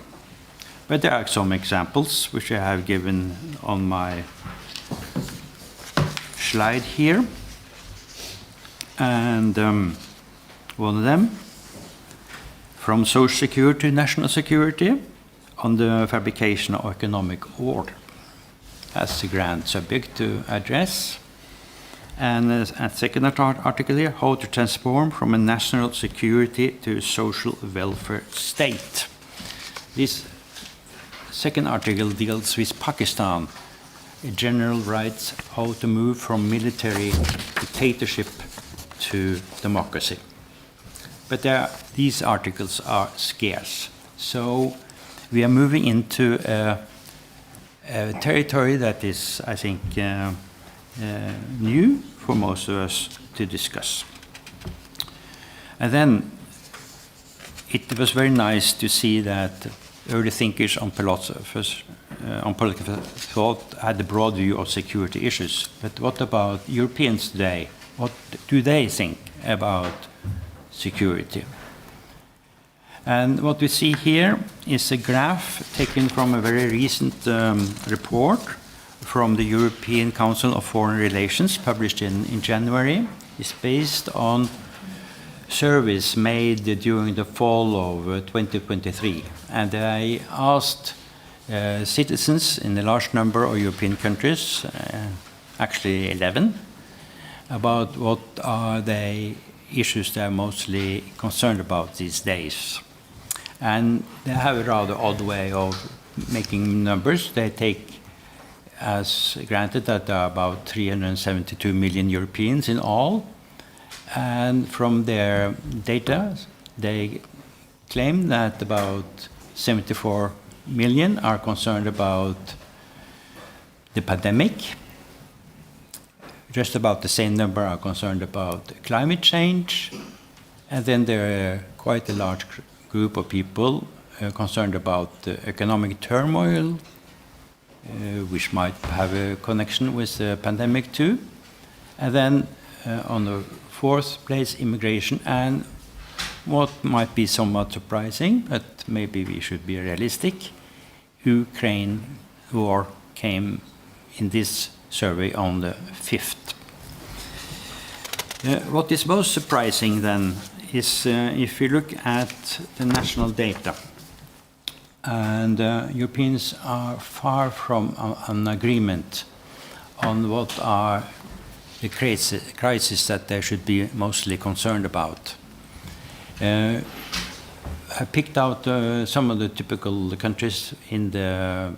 But there are some examples which I have given on my slide here. And one of them, from social security to national security, on the fabrication of economic order. That's a grand subject to address. And a second article here, how to transform from a national security to a social welfare state. This second article deals with Pakistan. General writes how to move from military dictatorship to democracy. But these articles are scarce. So we are moving into a territory that is, I think, new for most of us to discuss. And then it was very nice to see that early thinkers on political thought had a broad view of security issues. But what about Europeans today? What do they think about security? And what we see here is a graph taken from a very recent report from the European Council of Foreign Relations, published in January. It's based on surveys made during the fall of 2023. And they asked citizens in a large number of European countries, actually 11, about what are the issues they're mostly concerned about these days. And they have a rather odd way of making numbers. They take as granted that there are about 372 million Europeans in all, And from their data, they claim that about 74 million are concerned about the pandemic. Just about the same number are concerned about climate change. And then there are quite a large group of people concerned about the economic turmoil, which might have a connection with the pandemic too. And then on the fourth place, immigration, and what might be somewhat surprising, but maybe we should be realistic, Ukraine war came in this survey on the 5th. What is most surprising then is if you look at the national data, and Europeans are far from an agreement on what are the crises that they should be mostly concerned about. I picked out some of the typical countries in the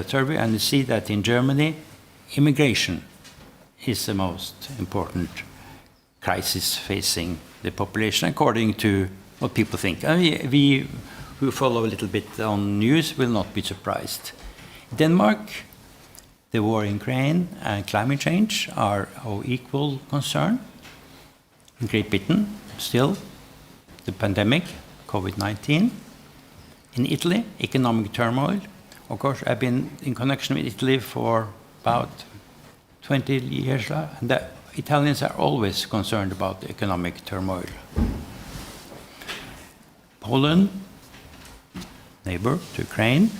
survey, and you see that in Germany, immigration is the most important crisis facing the population, according to what people think. We who follow a little bit on news will not be surprised. Denmark, the war in Ukraine and climate change are of equal concern. In Great Britain, still, the pandemic, COVID-19. In Italy, economic turmoil. Of course, I've been in connection with Italy for about 20 years now, and the Italians are always concerned about the economic turmoil. Poland, neighbor to Ukraine,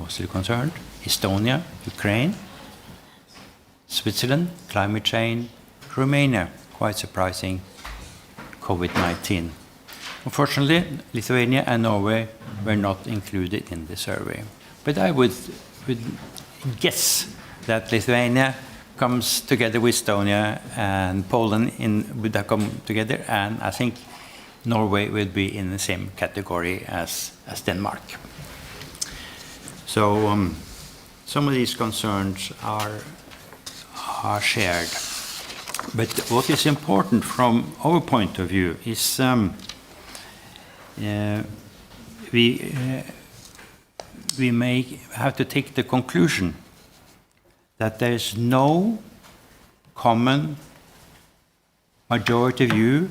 mostly concerned. Estonia, Ukraine. Switzerland, climate change. Romania, quite surprising, COVID-19. Unfortunately, Lithuania and Norway were not included in the survey. But I would guess that Lithuania comes together with Estonia and Poland would have come together, and I think Norway will be in the same category as Denmark. So some of these concerns are shared. But what is important from our point of view is we may have to take the conclusion that there is no common majority view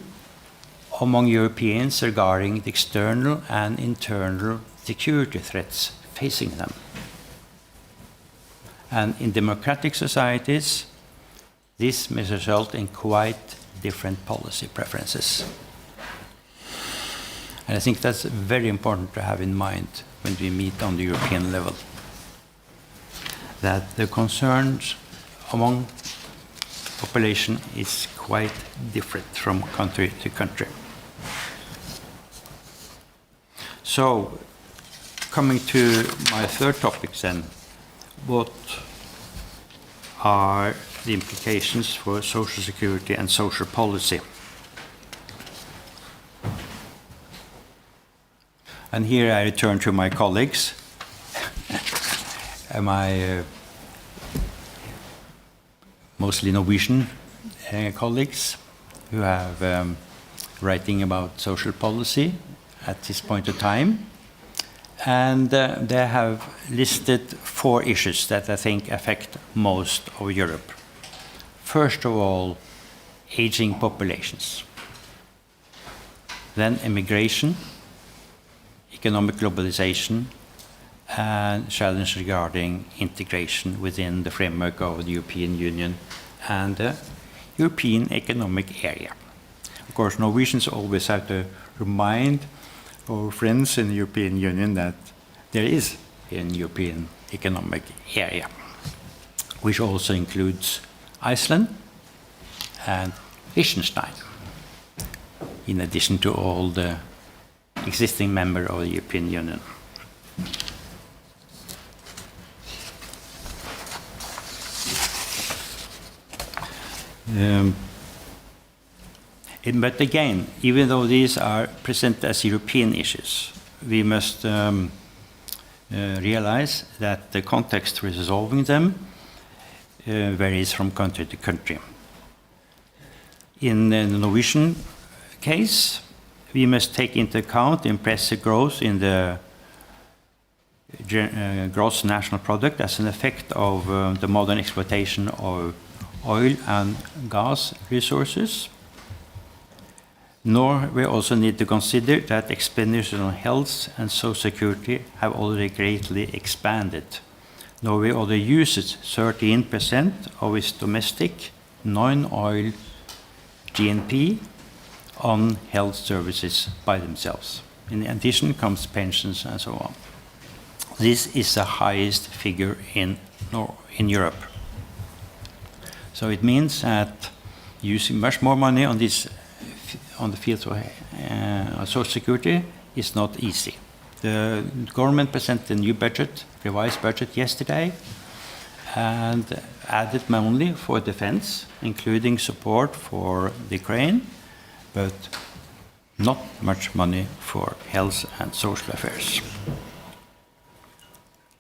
among Europeans regarding the external and internal security threats facing them. And in democratic societies, this may result in quite different policy preferences. And I think that's very important to have in mind when we meet on the European level, that the concerns among population is quite different from country to country. So, coming to my third topic then, what are the implications for social security and social policy? And here I return to my colleagues, my mostly Norwegian colleagues who have writing about social policy at this point of time. And they have listed 4 issues that I think affect most of Europe. First of all, aging populations. Then immigration, economic globalization, and challenge regarding integration within the framework of the European Union and the European Economic Area. Of course, Norwegians always have to remind our friends in the European Union that there is an European Economic Area, which also includes Iceland and Liechtenstein, in addition to all the existing members of the European Union. But again, even though these are presented as European issues, we must realize that the context for resolving them varies from country to country. In the Norwegian case, we must take into account the impressive growth in the gross national product as an effect of the modern exploitation of oil and gas resources. Nor we also need to consider that expenditures on health and social security have already greatly expanded. Norway already uses 13% of its domestic non-oil GNP on health services by themselves. In addition comes pensions and so on. This is the highest figure in Europe. So it means that using much more money on this, on the field of social security is not easy. The government presented a new budget, revised budget yesterday, and added money for defense, including support for the Ukraine, but not much money for health and social affairs.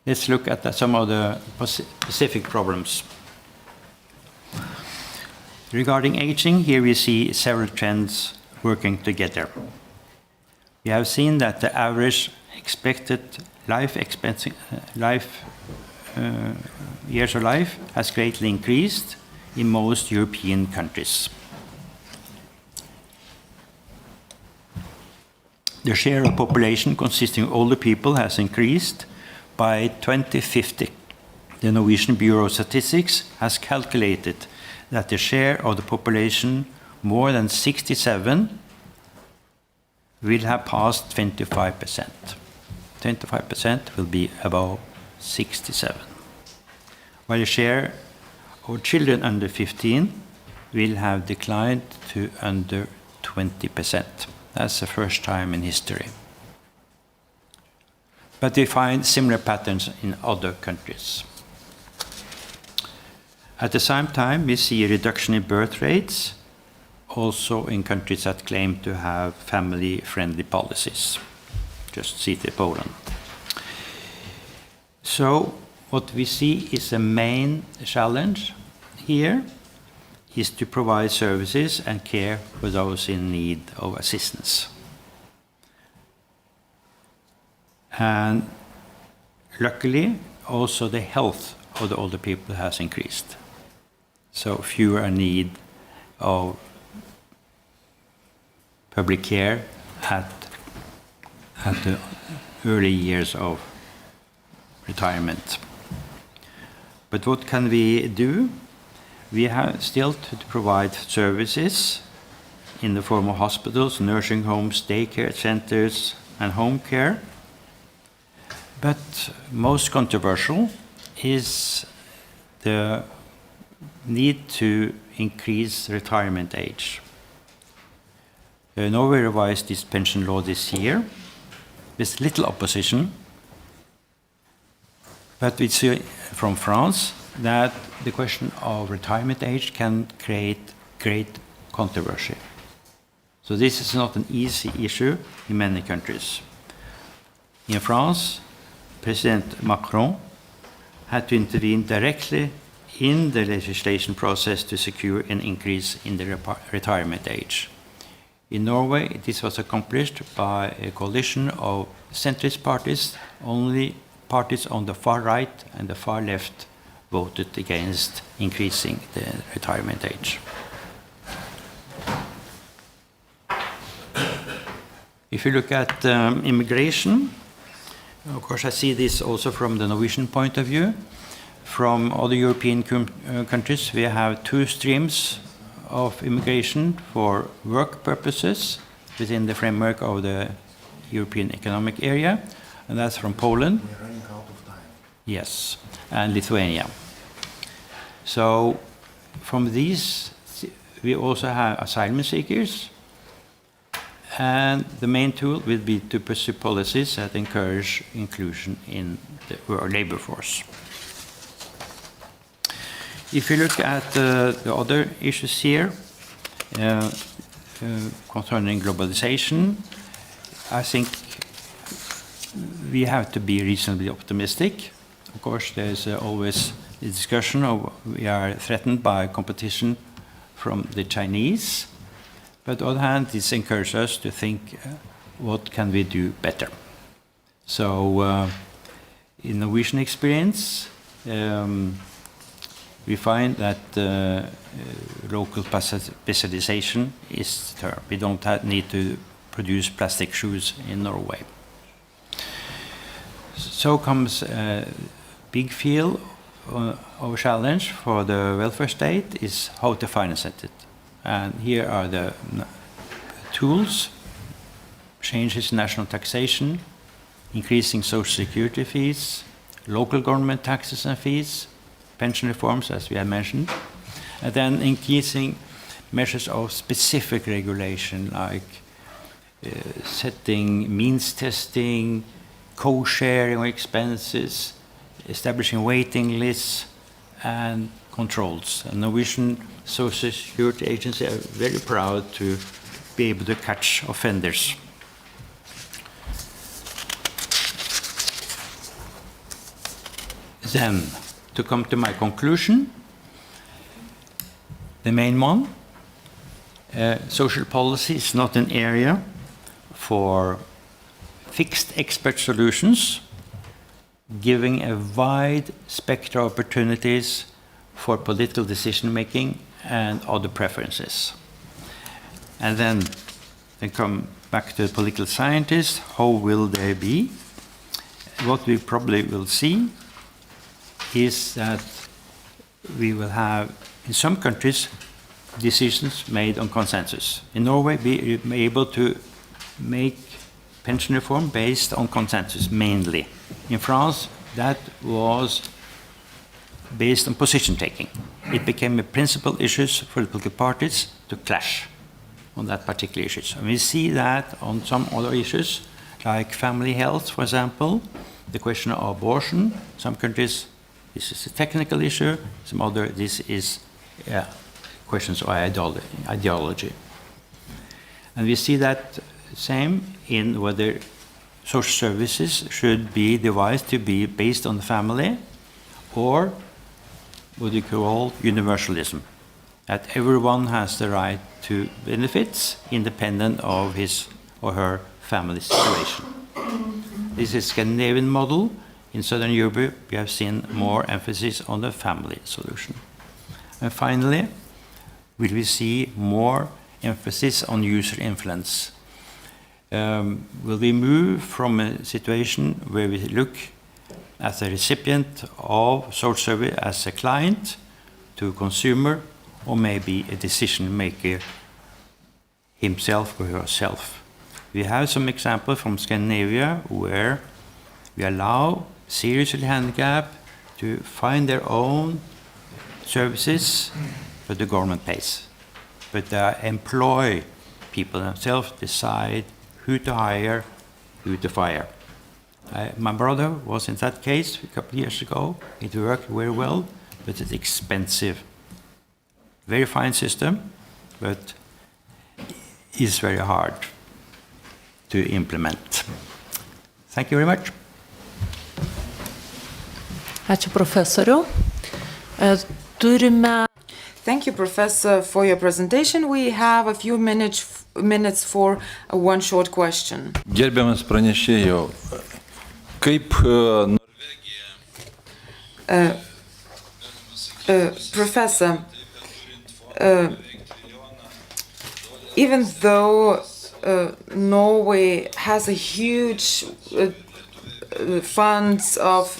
Let's look at some of the specific problems. Regarding aging, here we see several trends working together. We have seen that the average expected years of life has greatly increased in most European countries. The share of population consisting of older people has increased by 2050. The Norwegian Bureau of Statistics has calculated that the share of the population more than 67 will have passed 25%. 25% will be above 67. While the share of children under 15 will have declined to under 20%. That's the first time in history. But we find similar patterns in other countries. At the same time, we see a reduction in birth rates, also in countries that claim to have family-friendly policies. Just see the Poland. So what we see is a main challenge here is to provide services and care for those in need of assistance. And luckily, also the health of the older people has increased. So fewer in need of public care at the early years of retirement. But what can we do? We have still to provide services in the form of hospitals, nursing homes, daycare centers, and home care. But most controversial is the need to increase retirement age. Norway revised its pension law this year with little opposition, but we see from France that the question of retirement age can create great controversy. So this is not an easy issue in many countries. In France, President Macron had to intervene directly in the legislation process to secure an increase in the retirement age. In Norway, this was accomplished by a coalition of centrist parties. Only parties on the far right and the far left voted against increasing the retirement age. If you look at immigration, of course I see this also from the Norwegian point of view. From other European countries, we have two streams of immigration for work purposes within the framework of the European Economic Area, and that's from Poland. We're running out of time. Yes, and Lithuania. So from these, we also have asylum seekers, and the main tool will be to pursue policies that encourage inclusion in the labor force. If you look at the other issues here, concerning globalization, I think we have to be reasonably optimistic. Of course, there's always a discussion of we are threatened by competition from the Chinese, But on the other hand, this encourages us to think, what can we do better? So, in Norwegian experience, we find that local specialization is the term. We don't need to produce plastic shoes in Norway. So comes a big field of challenge for the welfare state is how to finance it. And here are the tools: changes in national taxation, increasing social security fees, local government taxes and fees, pension reforms, as we have mentioned, and then increasing measures of specific regulation, like setting means testing, co-sharing of expenses, establishing waiting lists, and controls. And Norwegian Social Security Agency are very proud to be able to catch offenders. Then, to come to my conclusion, the main one, social policy is not an area for fixed expert solutions, giving a wide spectrum of opportunities for political decision-making and other preferences. And then come back to the political scientists. How will they be? What we probably will see is that we will have, in some countries, decisions made on consensus. In Norway, we are able to make pension reform based on consensus, mainly. In France, that was based on position taking. It became a principal issue for the political parties to clash on that particular issue. And we see that on some other issues, like family health, for example, the question of abortion. Some countries, this is a technical issue. Some other, this is questions of ideology. And we see that same in whether social services should be devised to be based on the family, or what we call universalism, that everyone has the right to benefits independent of his or her family situation. This is a Scandinavian model. In Southern Europe, we have seen more emphasis on the family solution. And finally, will we see more emphasis on user influence? Will we move from a situation where we look at the recipient of social service as a client to a consumer, or maybe a decision maker himself or herself? We have some examples from Scandinavia where we allow seriously handicapped to find their own services, but the government pays. But they employ people themselves, decide who to hire, who to fire. My brother was in that case a couple of years ago. It worked very well, but it's expensive. Very fine system, but is very hard to implement. Thank you very much. Ačiū profesoriau. Turime. Thank you, Professor, for your presentation. We have a few minutes for one short question. Gerbiamas pranešėjau, kaip Norvegija. Professor, even though Norway has a huge funds of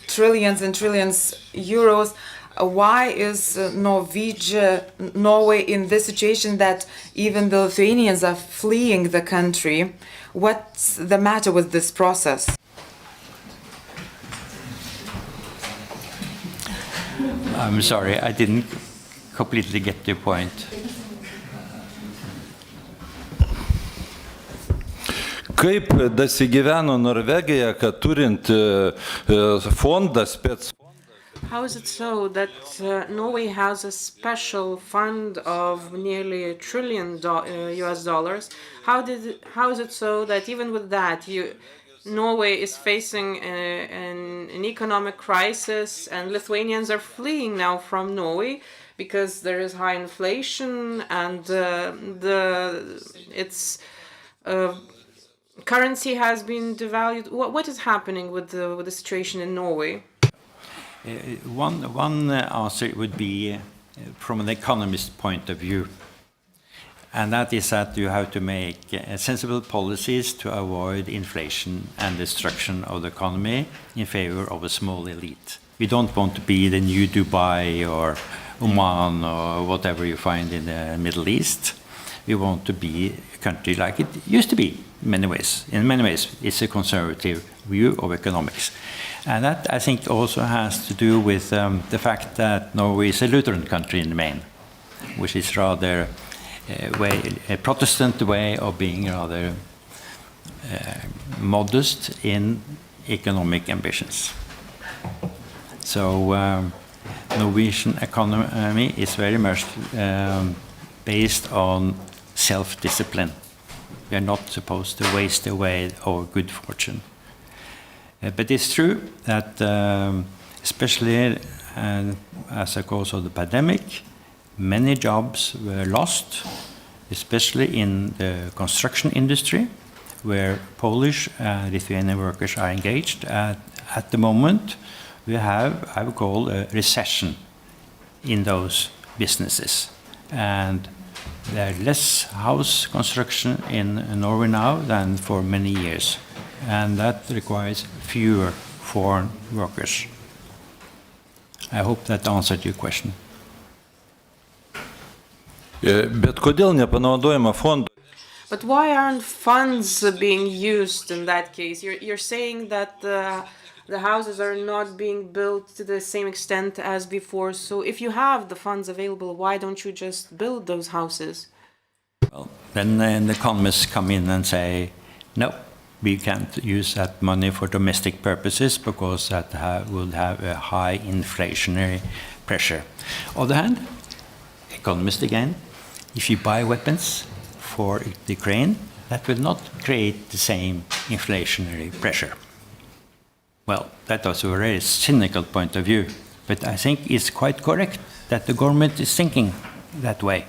trillions and trillions euros, why is Norway in this situation that even the Lithuanians are fleeing the country? What's the matter with this process? I'm sorry, I didn't completely get the point. Kaip dasigyveno Norvegija, kad turint fondą spec. How is it so that Norway has a special fund of nearly $1 trillion US dollars? How is it so that even with that, Norway is facing an economic crisis, and Lithuanians are fleeing now from Norway, because there is high inflation and its currency has been devalued. What is happening with the situation in Norway? One answer would be from an economist point of view, and that is that you have to make sensible policies to avoid inflation and destruction of the economy in favor of a small elite. We don't want to be the new Dubai or Oman or whatever you find in the Middle East. We want to be a country like it used to be in many ways. In many ways, it's a conservative view of economics. And that, I think, also has to do with the fact that Norway is a Lutheran country in the main, which is rather a Protestant way of being rather modest in economic ambitions. So Norwegian economy is very much based on self-discipline. We are not supposed to waste away our good fortune. But it's true that especially as a cause of the pandemic, many jobs were lost, especially in the construction industry, where Polish and Lithuanian workers are engaged. At the moment, we have, I would call, a recession in those businesses. And there is less house construction in Norway now than for many years. And that requires fewer foreign workers. I hope that answered your question. Bet kodėl nepanaudojama fondo? But why aren't funds being used in that case? You're saying that the houses are not being built to the same extent as before. So if you have the funds available, why don't you just build those houses? Well, then the economists come in and say, no, we can't use that money for domestic purposes because that will have a high inflationary pressure. On the other hand, economists again, if you buy weapons for the Ukraine, that will not create the same inflationary pressure. Well, that was a very cynical point of view, but I think it's quite correct that the government is thinking that way,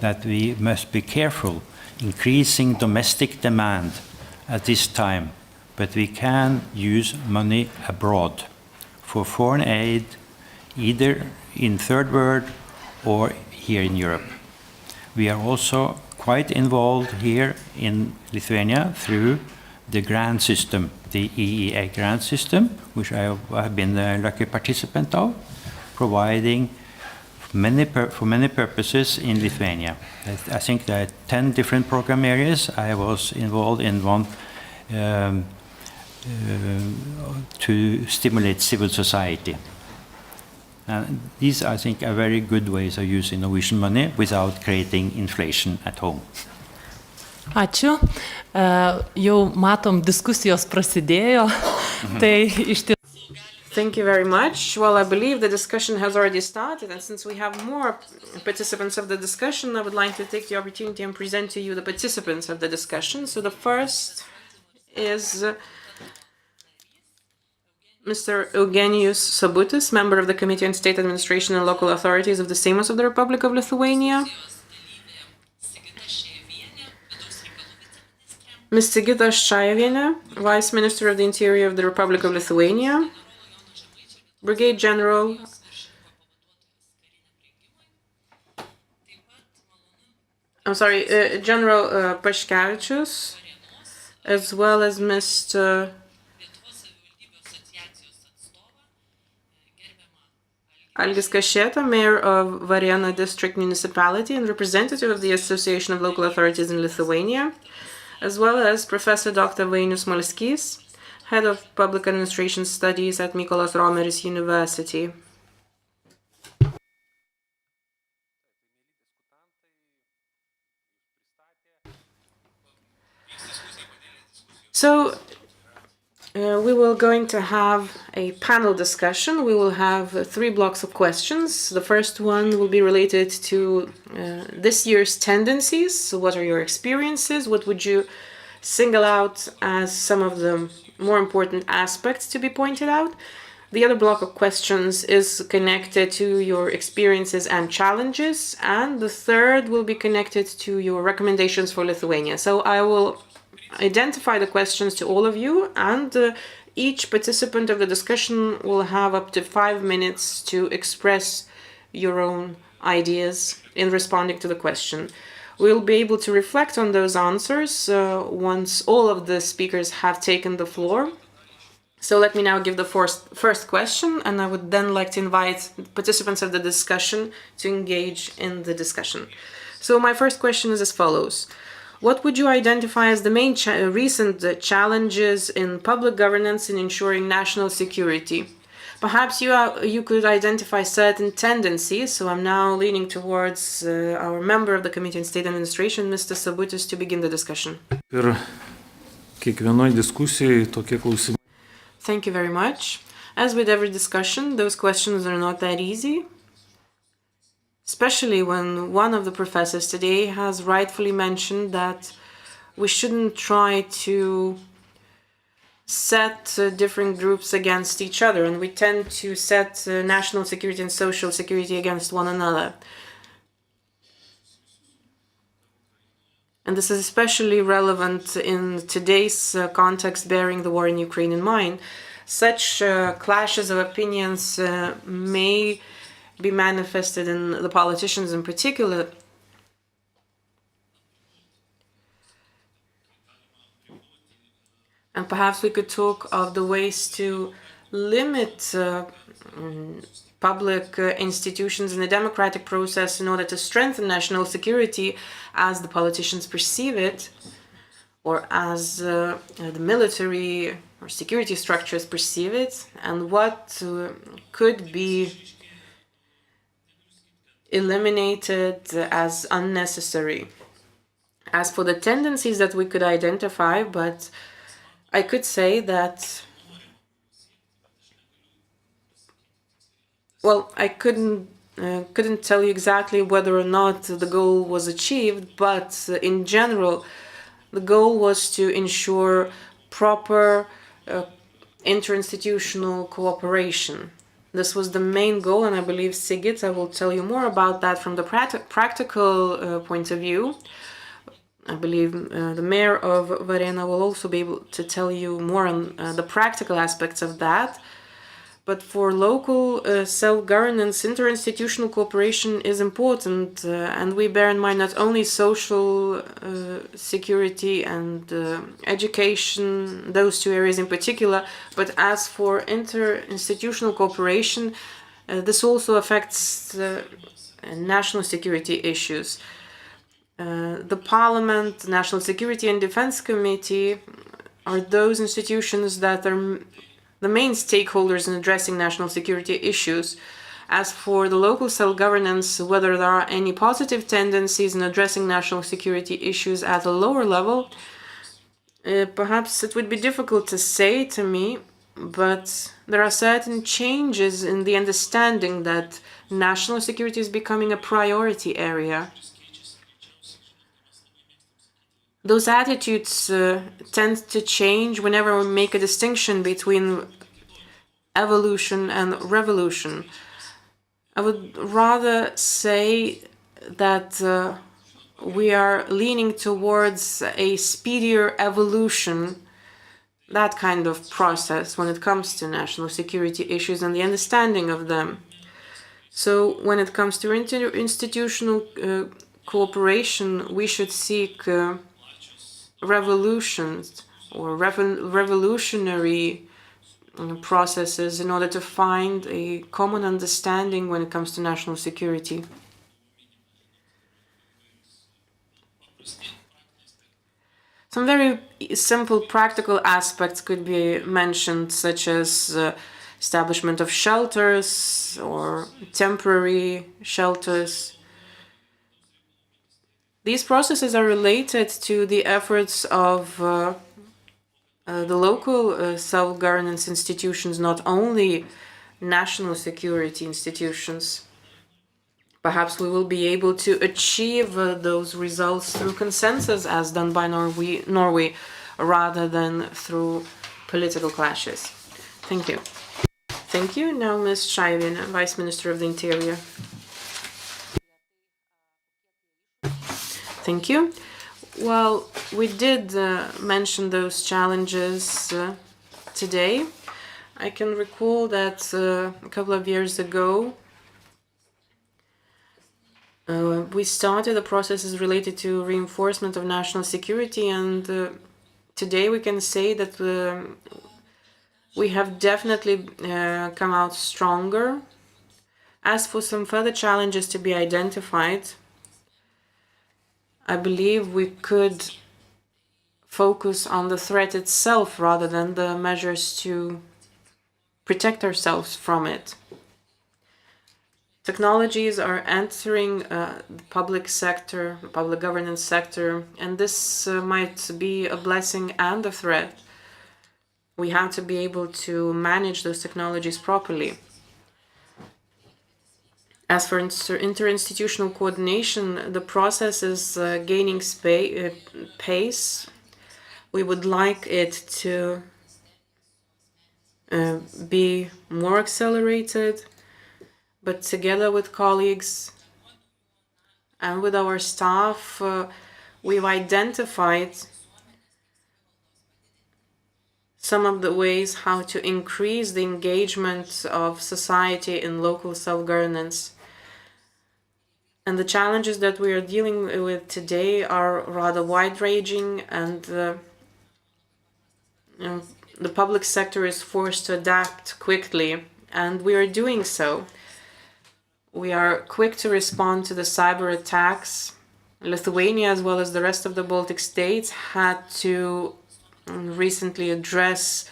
that we must be careful increasing domestic demand at this time, but we can use money abroad for foreign aid, either in third world or here in Europe. We are also quite involved here in Lithuania through the grant system, the EEA grant system, which I have been a lucky participant of, providing for many purposes in Lithuania. I think there are 10 different program areas. I was involved in one to stimulate civil society. And these, I think, are very good ways of using Norwegian money without creating inflation at home. Ačiū. Jau matom, diskusijos prasidėjo. Tai iš tiesų. Thank you very much. Well, I believe the discussion has already started, and since we have more participants of the discussion, I would like to take the opportunity and present to you the participants of the discussion. So the first is Mr. Eugenijus Sabutis, member of the Committee on State Administration and Local Authorities of the Seimo of the Republic of Lithuania. Ms. Sigita Ščajevienė, Vice Minister of the Interior of the Republic of Lithuania. Brigade General General Paškevičius, as well as Mr. Algis Kašėta, Mayor of Varėna District Municipality and representative of the Association of Local Authorities in Lithuania, as well as Professor Dr. Vainius Malskys, Head of Public Administration Studies at Mykolas Romeris University. So, we will going to have a panel discussion. We will have 3 blocks of questions. The first one will be related to this year's tendencies. So what are your experiences? What would you single out as some of the more important aspects to be pointed out? The other block of questions is connected to your experiences and challenges, and the third will be connected to your recommendations for Lithuania. So I will identify the questions to all of you, and each participant of the discussion will have up to 5 minutes to express your own ideas in responding to the question. We'll be able to reflect on those answers once all of the speakers have taken the floor. So let me now give the first question, and I would then like to invite participants of the discussion to engage in the discussion. So my first question is as follows. What would you identify as the main recent challenges in public governance in ensuring national security? Perhaps you could identify certain tendencies, so I'm now leaning towards our member of the Committee on State Administration, Mr. Sabutis, to begin the discussion. Ir kiekvienoj diskusijai tokie klausimai. Thank you very much. As with every discussion, those questions are not that easy, especially when one of the professors today has rightfully mentioned that we shouldn't try to set different groups against each other, and we tend to set national security and social security against one another. And this is especially relevant in today's context, bearing the war in Ukraine in mind. Such clashes of opinions may be manifested in the politicians in particular. And perhaps we could talk of the ways to limit public institutions in the democratic process in order to strengthen national security as the politicians perceive it, or as the military or security structures perceive it, and what could be eliminated as unnecessary. As for the tendencies that we could identify, but I could say that, well, I couldn't tell you exactly whether or not the goal was achieved, but in general, the goal was to ensure proper interinstitutional cooperation. This was the main goal, and I believe Sigita will tell you more about that from the practical point of view. I believe the mayor of Varėna will also be able to tell you more on the practical aspects of that. But for local self-governance, interinstitutional cooperation is important, and we bear in mind not only social security and education, those two areas in particular, but as for interinstitutional cooperation, this also affects national security issues. The Parliament, the National Security and Defense Committee are those institutions that are the main stakeholders in addressing national security issues. As for the local self-governance, whether there are any positive tendencies in addressing national security issues at a lower level, perhaps it would be difficult to say to me, but there are certain changes in the understanding that national security is becoming a priority area. Those attitudes tend to change whenever we make a distinction between evolution and revolution. I would rather say that we are leaning towards a speedier evolution, that kind of process when it comes to national security issues and the understanding of them. So when it comes to interinstitutional cooperation, we should seek revolutions or revolutionary processes in order to find a common understanding when it comes to national security. Some very simple practical aspects could be mentioned, such as establishment of shelters or temporary shelters. These processes are related to the efforts of the local self-governance institutions, not only national security institutions. Perhaps we will be able to achieve those results through consensus as done by Norway rather than through political clashes. Thank you. Thank you. Now Ms. Šaivienė, Vice Minister of the Interior. Thank you. Well, we did mention those challenges today. I can recall that a couple of years ago, we started the processes related to reinforcement of national security, and today we can say that we have definitely come out stronger. As for some further challenges to be identified, I believe we could focus on the threat itself rather than the measures to protect ourselves from it. Technologies are entering the public sector, public governance sector, and this might be a blessing and a threat. We have to be able to manage those technologies properly. As for interinstitutional coordination, the process is gaining pace. We would like it to be more accelerated, but together with colleagues and with our staff, we've identified some of the ways how to increase the engagement of society in local self-governance. And the challenges that we are dealing with today are rather wide-ranging, and the public sector is forced to adapt quickly, and we are doing so. We are quick to respond to the cyber attacks. Lithuania, as well as the rest of the Baltic states, had to recently address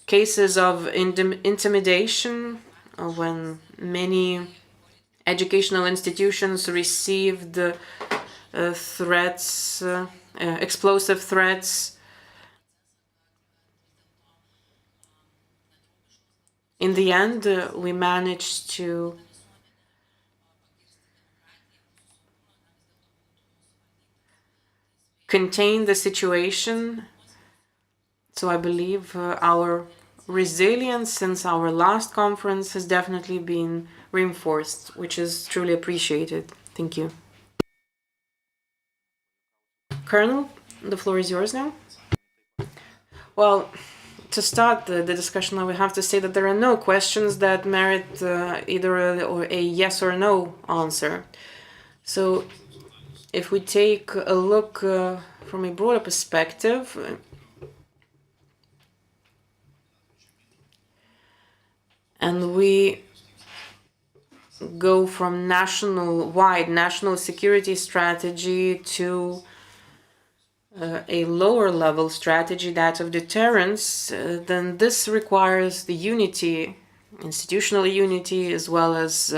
cases of intimidation when many educational institutions received threats, explosive threats. In the end, we managed to contain the situation. So I believe our resilience since our last conference has definitely been reinforced, which is truly appreciated. Thank you. Colonel, the floor is yours now. Well, to start the discussion, I would have to say that there are no questions that merit either a yes or no answer. So if we take a look from a broader perspective, and we go from national security strategy to a lower level strategy, that of deterrence, then this requires the unity, institutional unity, as well as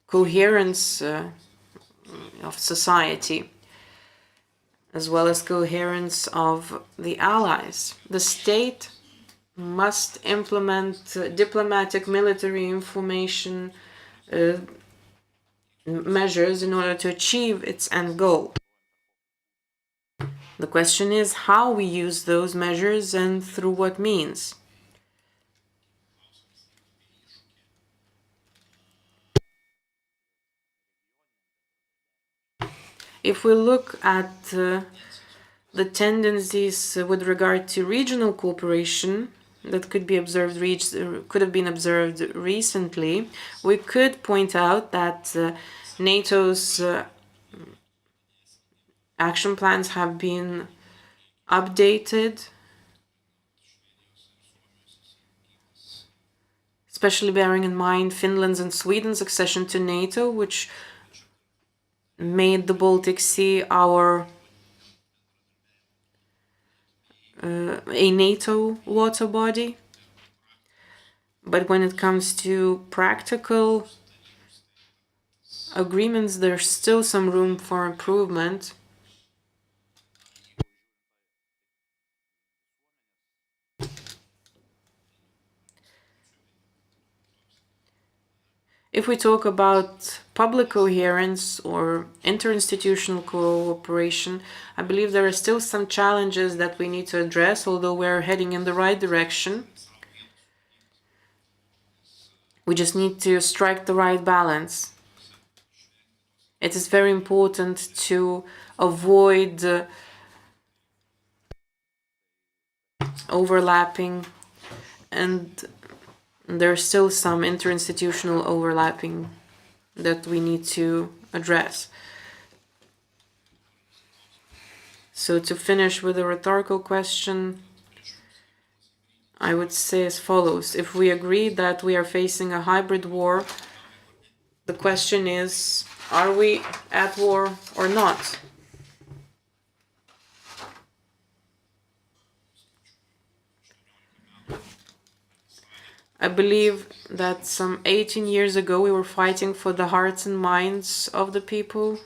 coherence of society, as well as coherence of the allies. The state must implement diplomatic military information measures in order to achieve its end goal. The question is how we use those measures and through what means. If we look at the tendencies with regard to regional cooperation that could have been observed recently, we could point out that NATO's action plans have been updated, especially bearing in mind Finland's and Sweden's accession to NATO, which made the Baltic Sea a NATO water body. But when it comes to practical agreements, there's still some room for improvement. If we talk about public coherence or interinstitutional cooperation, I believe there are still some challenges that we need to address, although we're heading in the right direction. We just need to strike the right balance. It is very important to avoid overlapping, and there's still some interinstitutional overlapping that we need to address. So to finish with a rhetorical question, I would say as follows. If we agree that we are facing a hybrid war, the question is, are we at war or not? I believe that some 18 years ago we were fighting for the hearts and minds of the people.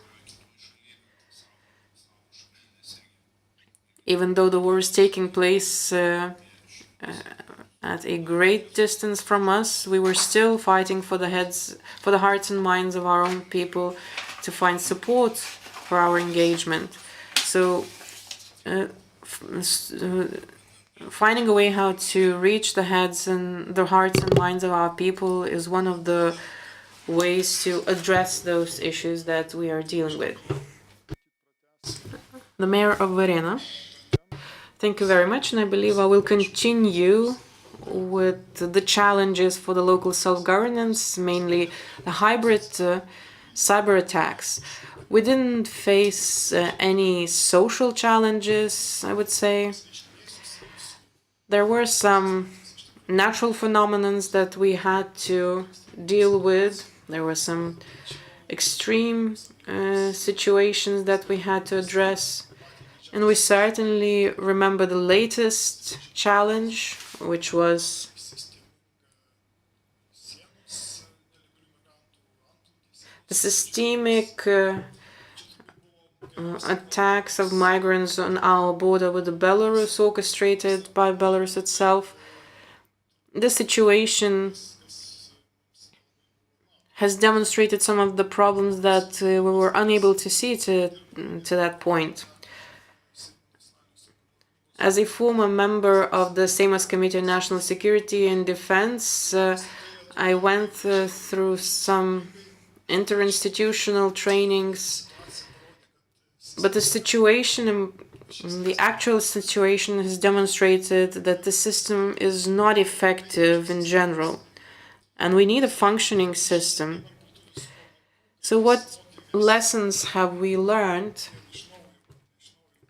Even though the war is taking place at a great distance from us, we were still fighting for the hearts and minds of our own people to find support for our engagement. So finding a way how to reach the heads and the hearts and minds of our people is one of the ways to address those issues that we are dealing with. The Mayor of Varėna. Thank you very much, and I believe I will continue with the challenges for the local self-governance, mainly the hybrid cyber attacks. We didn't face any social challenges, I would say. There were some natural phenomena that we had to deal with. There were some extreme situations that we had to address. And we certainly remember the latest challenge, which was the systemic attacks of migrants on our border with Belarus, orchestrated by Belarus itself. This situation has demonstrated some of the problems that we were unable to see to that point. As a former member of the Seimas Committee on National Security and Defense, I went through some interinstitutional trainings, but the situation, the actual situation has demonstrated that the system is not effective in general, and we need a functioning system. So what lessons have we learned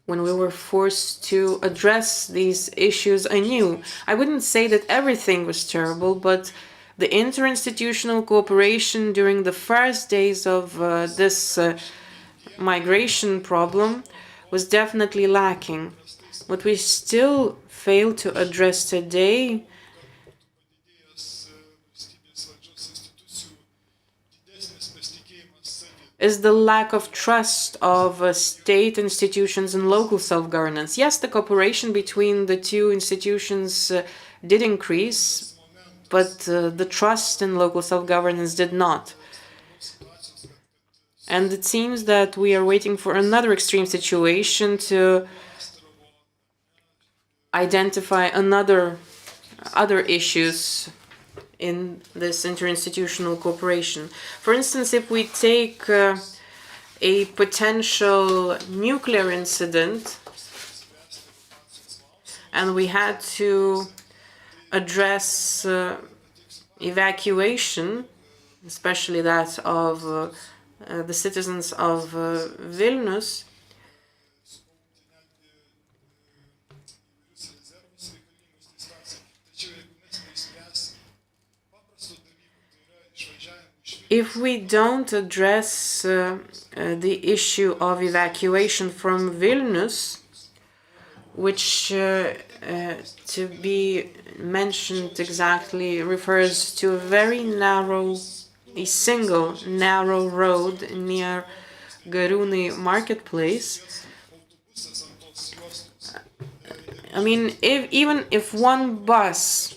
when we were forced to address these issues anew? I wouldn't say that everything was terrible, but the interinstitutional cooperation during the first days of this migration problem was definitely lacking. What we still fail to address today is the lack of trust of state institutions and local self-governance. Yes, the cooperation between the two institutions did increase, but the trust in local self-governance did not. And it seems that we are waiting for another extreme situation to identify other issues in this interinstitutional cooperation. For instance, if we take a potential nuclear incident and we had to address evacuation, especially that of the citizens of Vilnius, if we don't address the issue of evacuation from Vilnius, which to be mentioned exactly refers to a single narrow road near Garūnai marketplace. I mean, even if one bus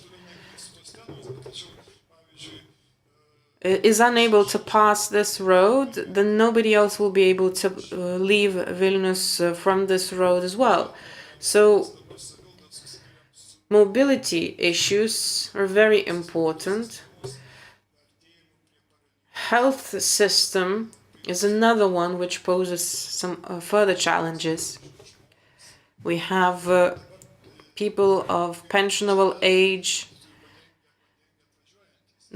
is unable to pass this road, then nobody else will be able to leave Vilnius from this road as well. So mobility issues are very important. health system is another one which poses some further challenges. We have people of pensionable age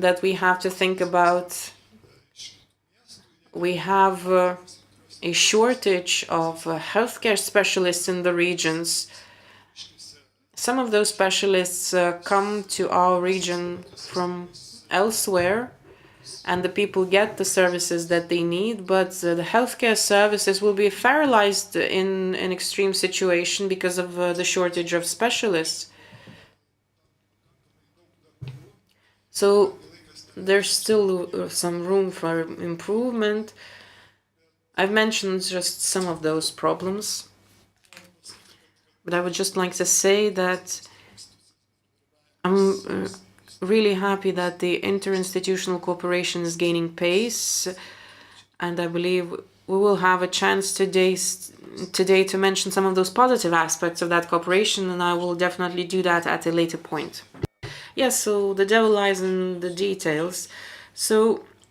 that we have to think about. We have a shortage of healthcare specialists in the regions. Some of those specialists come to our region from elsewhere, and the people get the services that they need, but the healthcare services will be paralyzed in an extreme situation because of the shortage of specialists. So there's still some room for improvement. I've mentioned just some of those problems, but I would just like to say that I'm really happy that the interinstitutional cooperation is gaining pace, and I believe we will have a chance today to mention some of those positive aspects of that cooperation, and I will definitely do that at a later point. Yes, so the devil lies in the details. So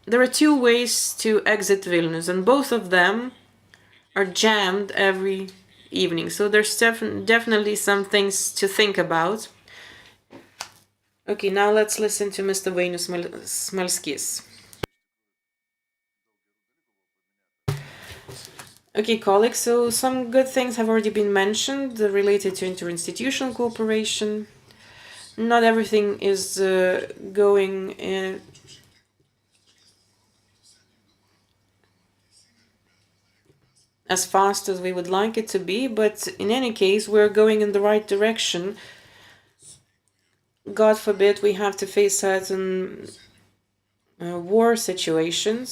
there are two ways to exit Vilnius, and both of them are jammed every evening. So there's definitely some things to think about. Okay, now let's listen to Mr. Vainius Smalskis. Okay, colleagues, so some good things have already been mentioned related to interinstitutional cooperation. Not everything is going as fast as we would like it to be, but in any case, we're going in the right direction. God forbid we have to face certain war situations.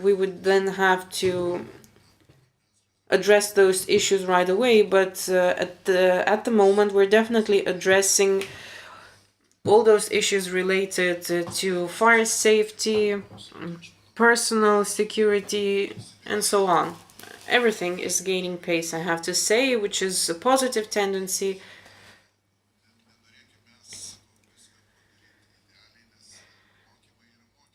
We would then have to address those issues right away, but at the moment we're definitely addressing all those issues related to fire safety, personal security, and so on. Everything is gaining pace, I have to say, which is a positive tendency.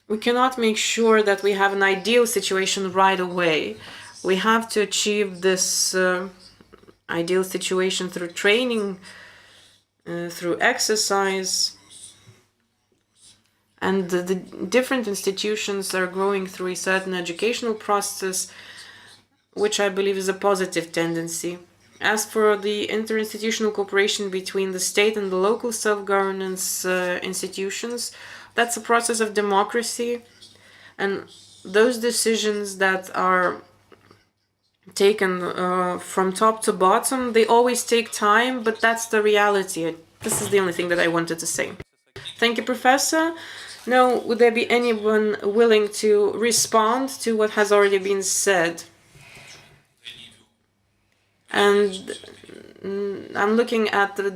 We cannot make sure that we have an ideal situation right away. We have to achieve this ideal situation through training, through exercise, and the different institutions are growing through a certain educational process, which I believe is a positive tendency. As for the interinstitutional cooperation between the state and the local self-governance institutions, that's a process of democracy, and those decisions that are taken from top to bottom, they always take time, but that's the reality. This is the only thing that I wanted to say. Thank you, Professor. Now, would there be anyone willing to respond to what has already been said? And I'm looking at the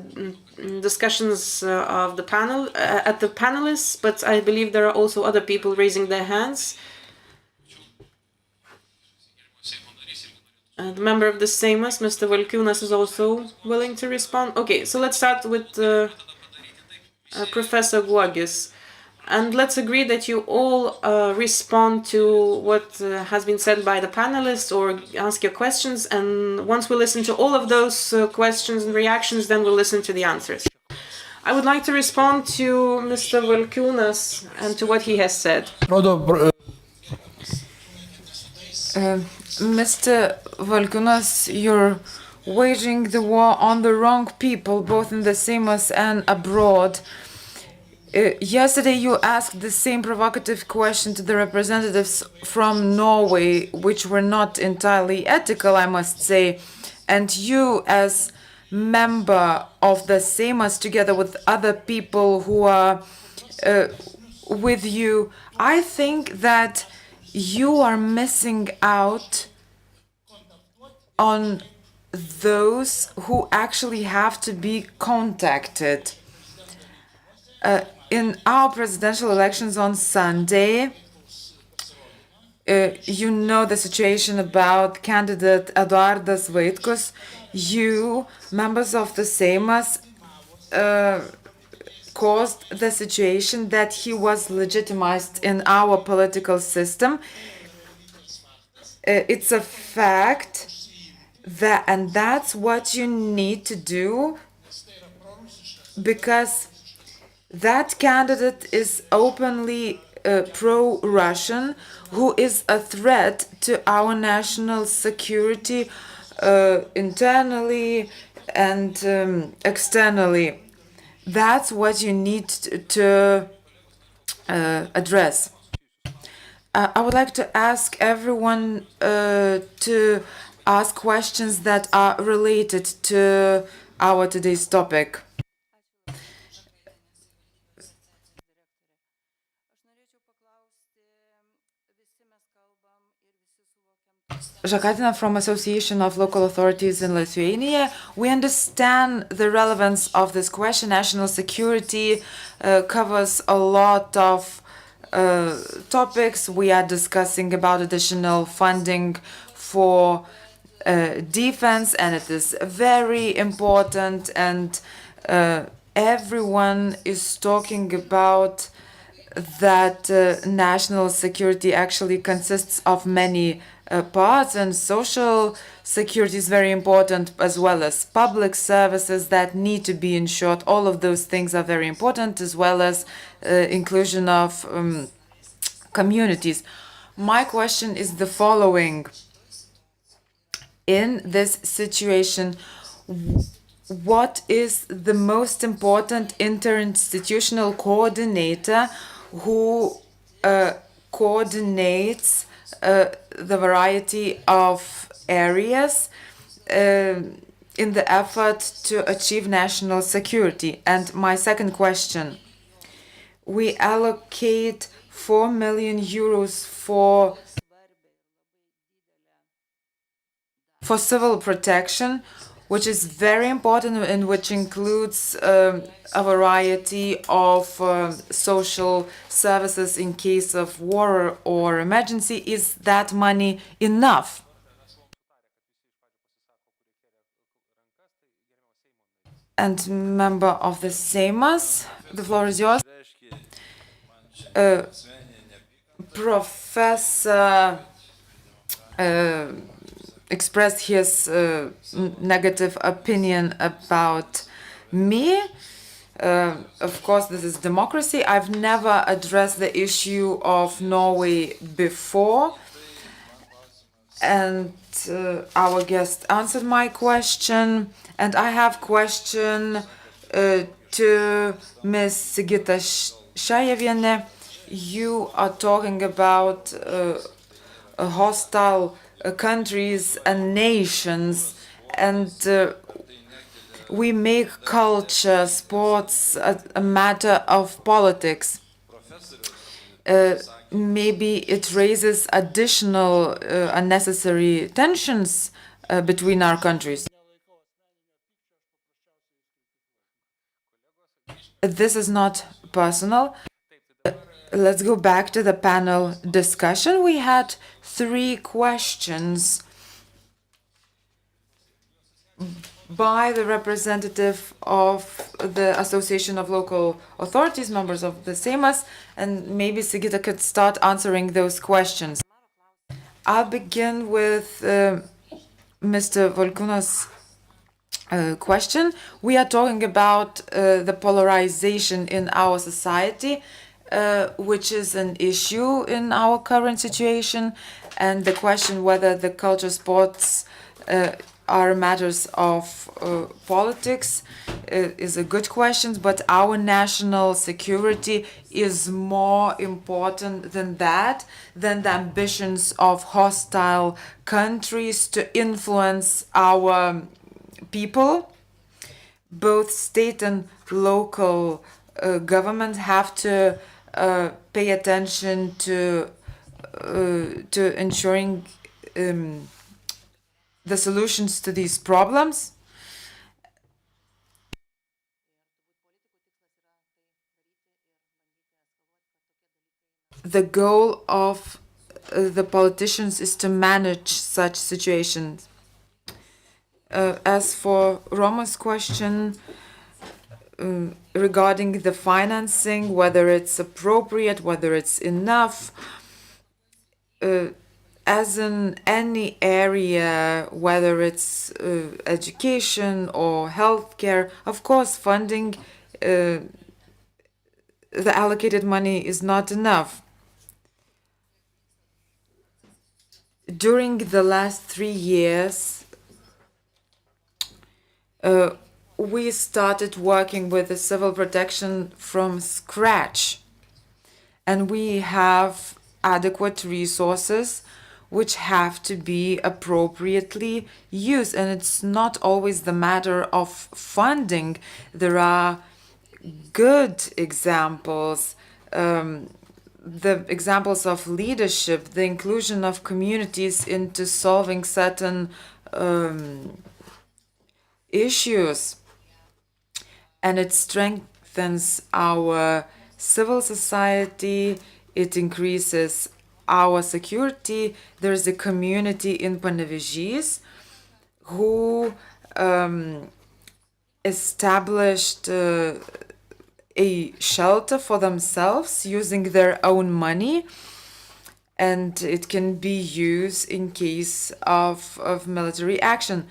discussions of the panel, at the panelists, but I believe there are also other people raising their hands. The member of the Seimas, Mr. Valkiūnas, is also willing to respond. Okay, so let's start with Professor Guogis. And let's agree that you all respond to what has been said by the panelists or ask your questions. And once we listen to all of those questions and reactions, then we'll listen to the answers. I would like to respond to Mr. Valkiūnas and to what he has said. Mr. Valkiūnas, you're waging the war on the wrong people, both in the Seimas and abroad. Yesterday you asked the same provocative question to the representatives from Norway, which were not entirely ethical, I must say. And you, as member of the Seimas, together with other people who are with you, I think that you are missing out on those who actually have to be contacted. In our presidential elections on Sunday, you know the situation about candidate Eduardas Vaitkus. You, members of the Seimas, caused the situation that he was legitimized in our political system. It's a fact that, and that's what you need to do, because that candidate is openly pro-Russian, who is a threat to our national security internally and externally. That's what you need to address. I would like to ask everyone to ask questions that are related to our today's topic. Žakatina from Association of Local Authorities in Lithuania. We understand the relevance of this question. National security covers a lot of topics. We are discussing about additional funding for defense, and it is very important, and everyone is talking about that national security actually consists of many parts, and social security is very important, as well as public services that need to be ensured. All of those things are very important, as well as inclusion of communities. My question is the following. In this situation, what is the most important interinstitutional coordinator who coordinates the variety of areas in the effort to achieve national security? And my second question, we allocate 4 million euros for civil protection, which is very important and which includes a variety of social services in case of war or emergency. Is that money enough? And member of the Seimas, the floor is yours. Professor expressed his negative opinion about me. Of course, this is democracy. I've never addressed the issue of Norway before, and our guest answered my question. And I have question to Ms. Sigita Šajevienė. You are talking about hostile countries and nations, and we make culture, sports a matter of politics. Maybe it raises additional unnecessary tensions between our countries. This is not personal. Let's go back to the panel discussion. We had 3 questions by the representative of the Association of Local Authorities, members of the Seimas, and maybe Sigita could start answering those questions. I'll begin with Mr. Volkūnas' question. We are talking about the polarization in our society, which is an issue in our current situation, and the question whether the culture sports are matters of politics is a good question, but our national security is more important than that, than the ambitions of hostile countries to influence our people. Both state and local governments have to pay attention to ensuring the solutions to these problems. The goal of the politicians is to manage such situations. As for Roma's question, regarding the financing, whether it's appropriate, whether it's enough. As in any area, whether it's education or healthcare, of course, funding, the allocated money is not enough. During the last 3 years, we started working with the civil protection from scratch, and we have adequate resources which have to be appropriately used. And it's not always the matter of funding. There are good examples, the examples of leadership, the inclusion of communities into solving certain issues. And it strengthens our civil society, it increases our security. There's a community in Panevėžys who established a shelter for themselves using their own money, and it can be used in case of military action.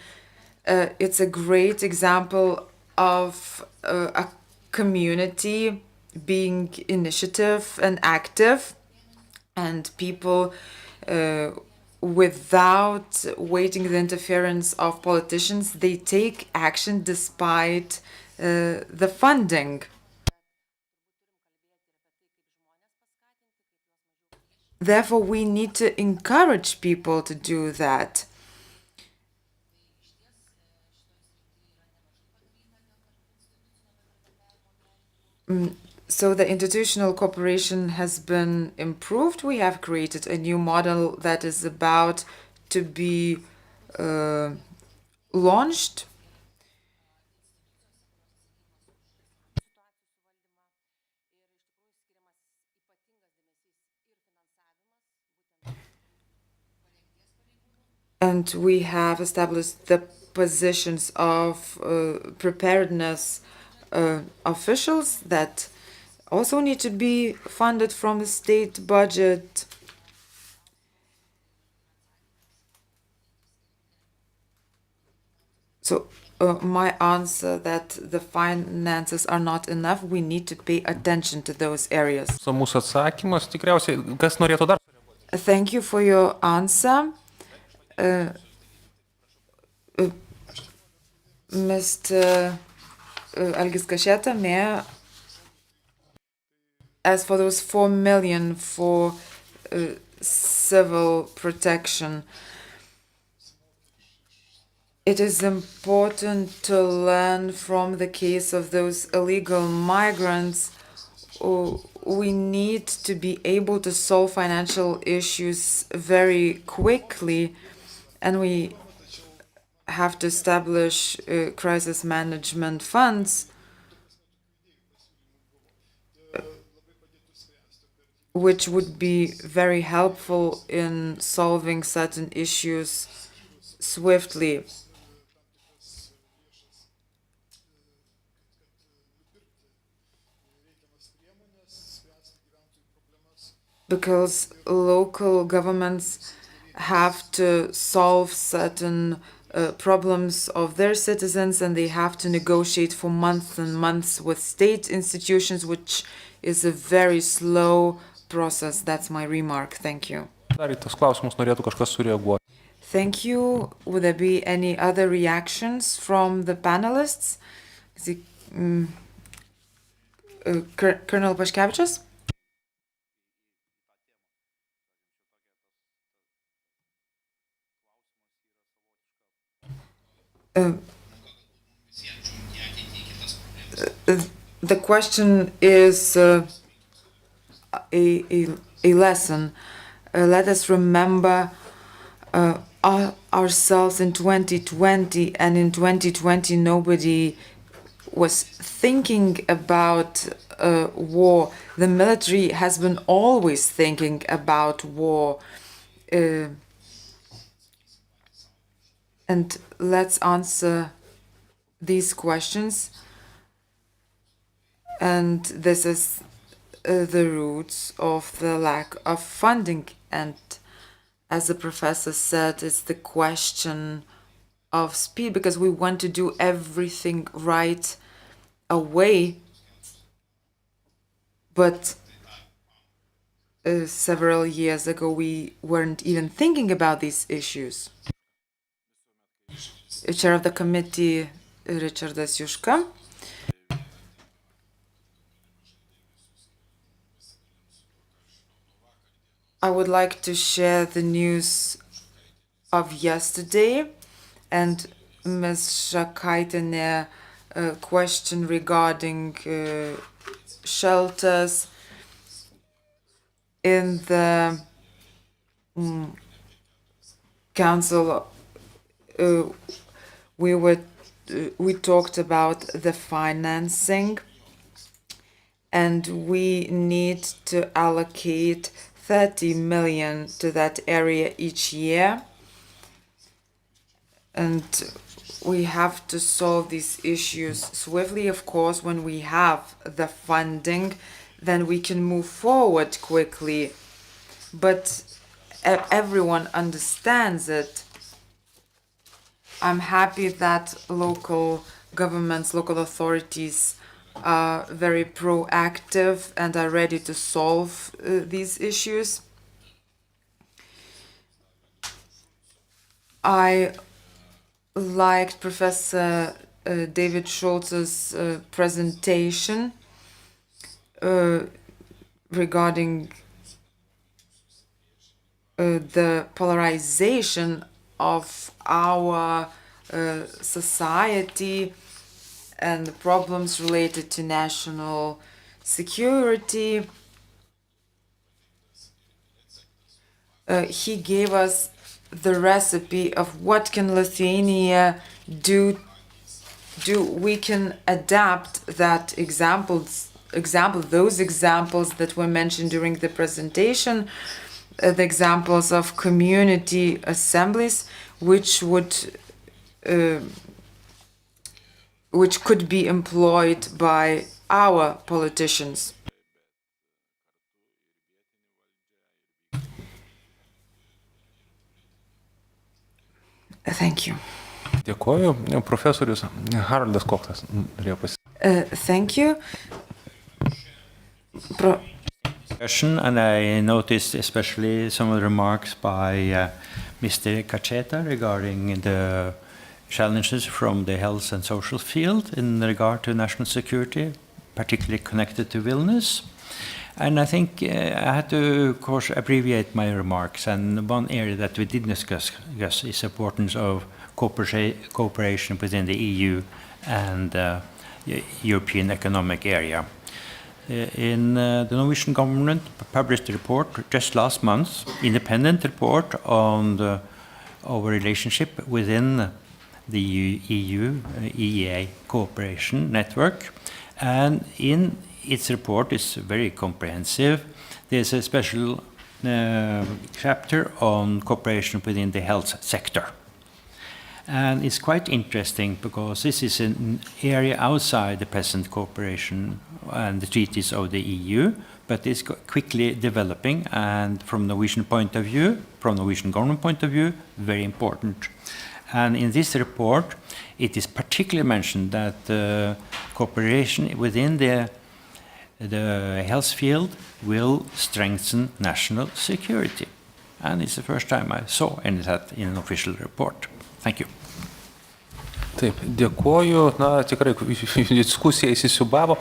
It's a great example of a community being initiative and active, and people without waiting the interference of politicians, they take action despite the funding. Therefore, we need to encourage people to do that. So the institutional cooperation has been improved. We have created a new model that is about to be launched. And we have established the positions of preparedness officials that also need to be funded from the state budget. So my answer that the finances are not enough, we need to pay attention to those areas. Mūsų atsakymas tikriausiai, kas norėtų dar? Thank you for your answer. Mr. Algis Kašėta, Mayor, as for those 4 million for civil protection, it is important to learn from the case of those illegal migrants. We need to be able to solve financial issues very quickly, and we have to establish crisis management funds which would be very helpful in solving certain issues swiftly. Because local governments have to solve certain problems of their citizens, and they have to negotiate for months and months with state institutions, which is a very slow process. That's my remark. Thank you. Dar į tas klausimus norėtų kažkas sureaguoti. Thank you. Would there be any other reactions from the panelists? Colonel Paškevičius? The question is a lesson. Let us remember ourselves in 2020, and in 2020 nobody was thinking about war. The military has been always thinking about war. And let's answer these questions. And this is the roots of the lack of funding. And as the professor said, it's the question of speed, because we want to do everything right away. But several years ago, we weren't even thinking about these issues. Chair of the committee, Richardas Juška. I would like to share the news of yesterday, and Ms. Žakaitienė question regarding shelters in the council. We talked about the financing, and we need to allocate 30 million to that area each year. And we have to solve these issues swiftly. Of course, when we have the funding, then we can move forward quickly. But everyone understands it. I'm happy that local governments, local authorities are very proactive and are ready to solve these issues. I liked Professor David Schultz's presentation regarding the polarization of our society and the problems related to national security. He gave us the recipe of what can Lithuania do. We can adapt that those examples that were mentioned during the presentation, the examples of community assemblies, which could be employed by our politicians. Thank you. Dėkoju. Profesorius Haroldas Koktas norėjo pasisakyti. Thank you. And I noticed especially some of the remarks by Mr. Cacheta regarding the challenges from the health and social field in regard to national security, particularly connected to Vilnius. And I think I had to, of course, abbreviate my remarks. And one area that we did discuss is the importance of cooperation within the EU and the European Economic Area. The Norwegian government published a report just last month, independent report on our relationship within the EU EEA cooperation network, and in its report is very comprehensive. There's a special chapter on cooperation within the health sector. And it's quite interesting because this is an area outside the present cooperation and the treaties of the EU, but it's quickly developing, and from Norwegian point of view, from Norwegian government point of view, very important. And in this report, it is particularly mentioned that cooperation within the health field will strengthen national security. And it's the first time I saw any of that in an official report. Thank you. Taip, dėkoju. Na, tikrai diskusija įsisiūbavo.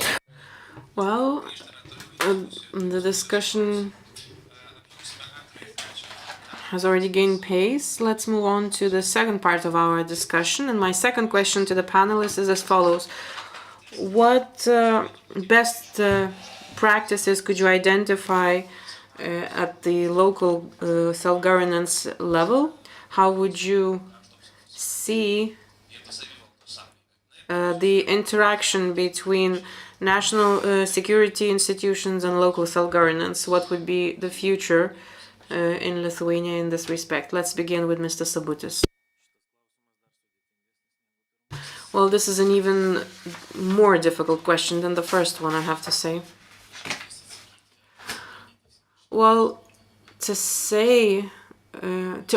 Well, the discussion has already gained pace. Let's move on to the second part of our discussion. And my second question to the panelists is as follows. What best practices could you identify at the local self-governance level? How would you see the interaction between national security institutions and local self-governance? What would be the future in Lithuania in this respect? Let's begin with Mr. Sabutis. Well, this is an even more difficult question than the first one, I have to say. Well, to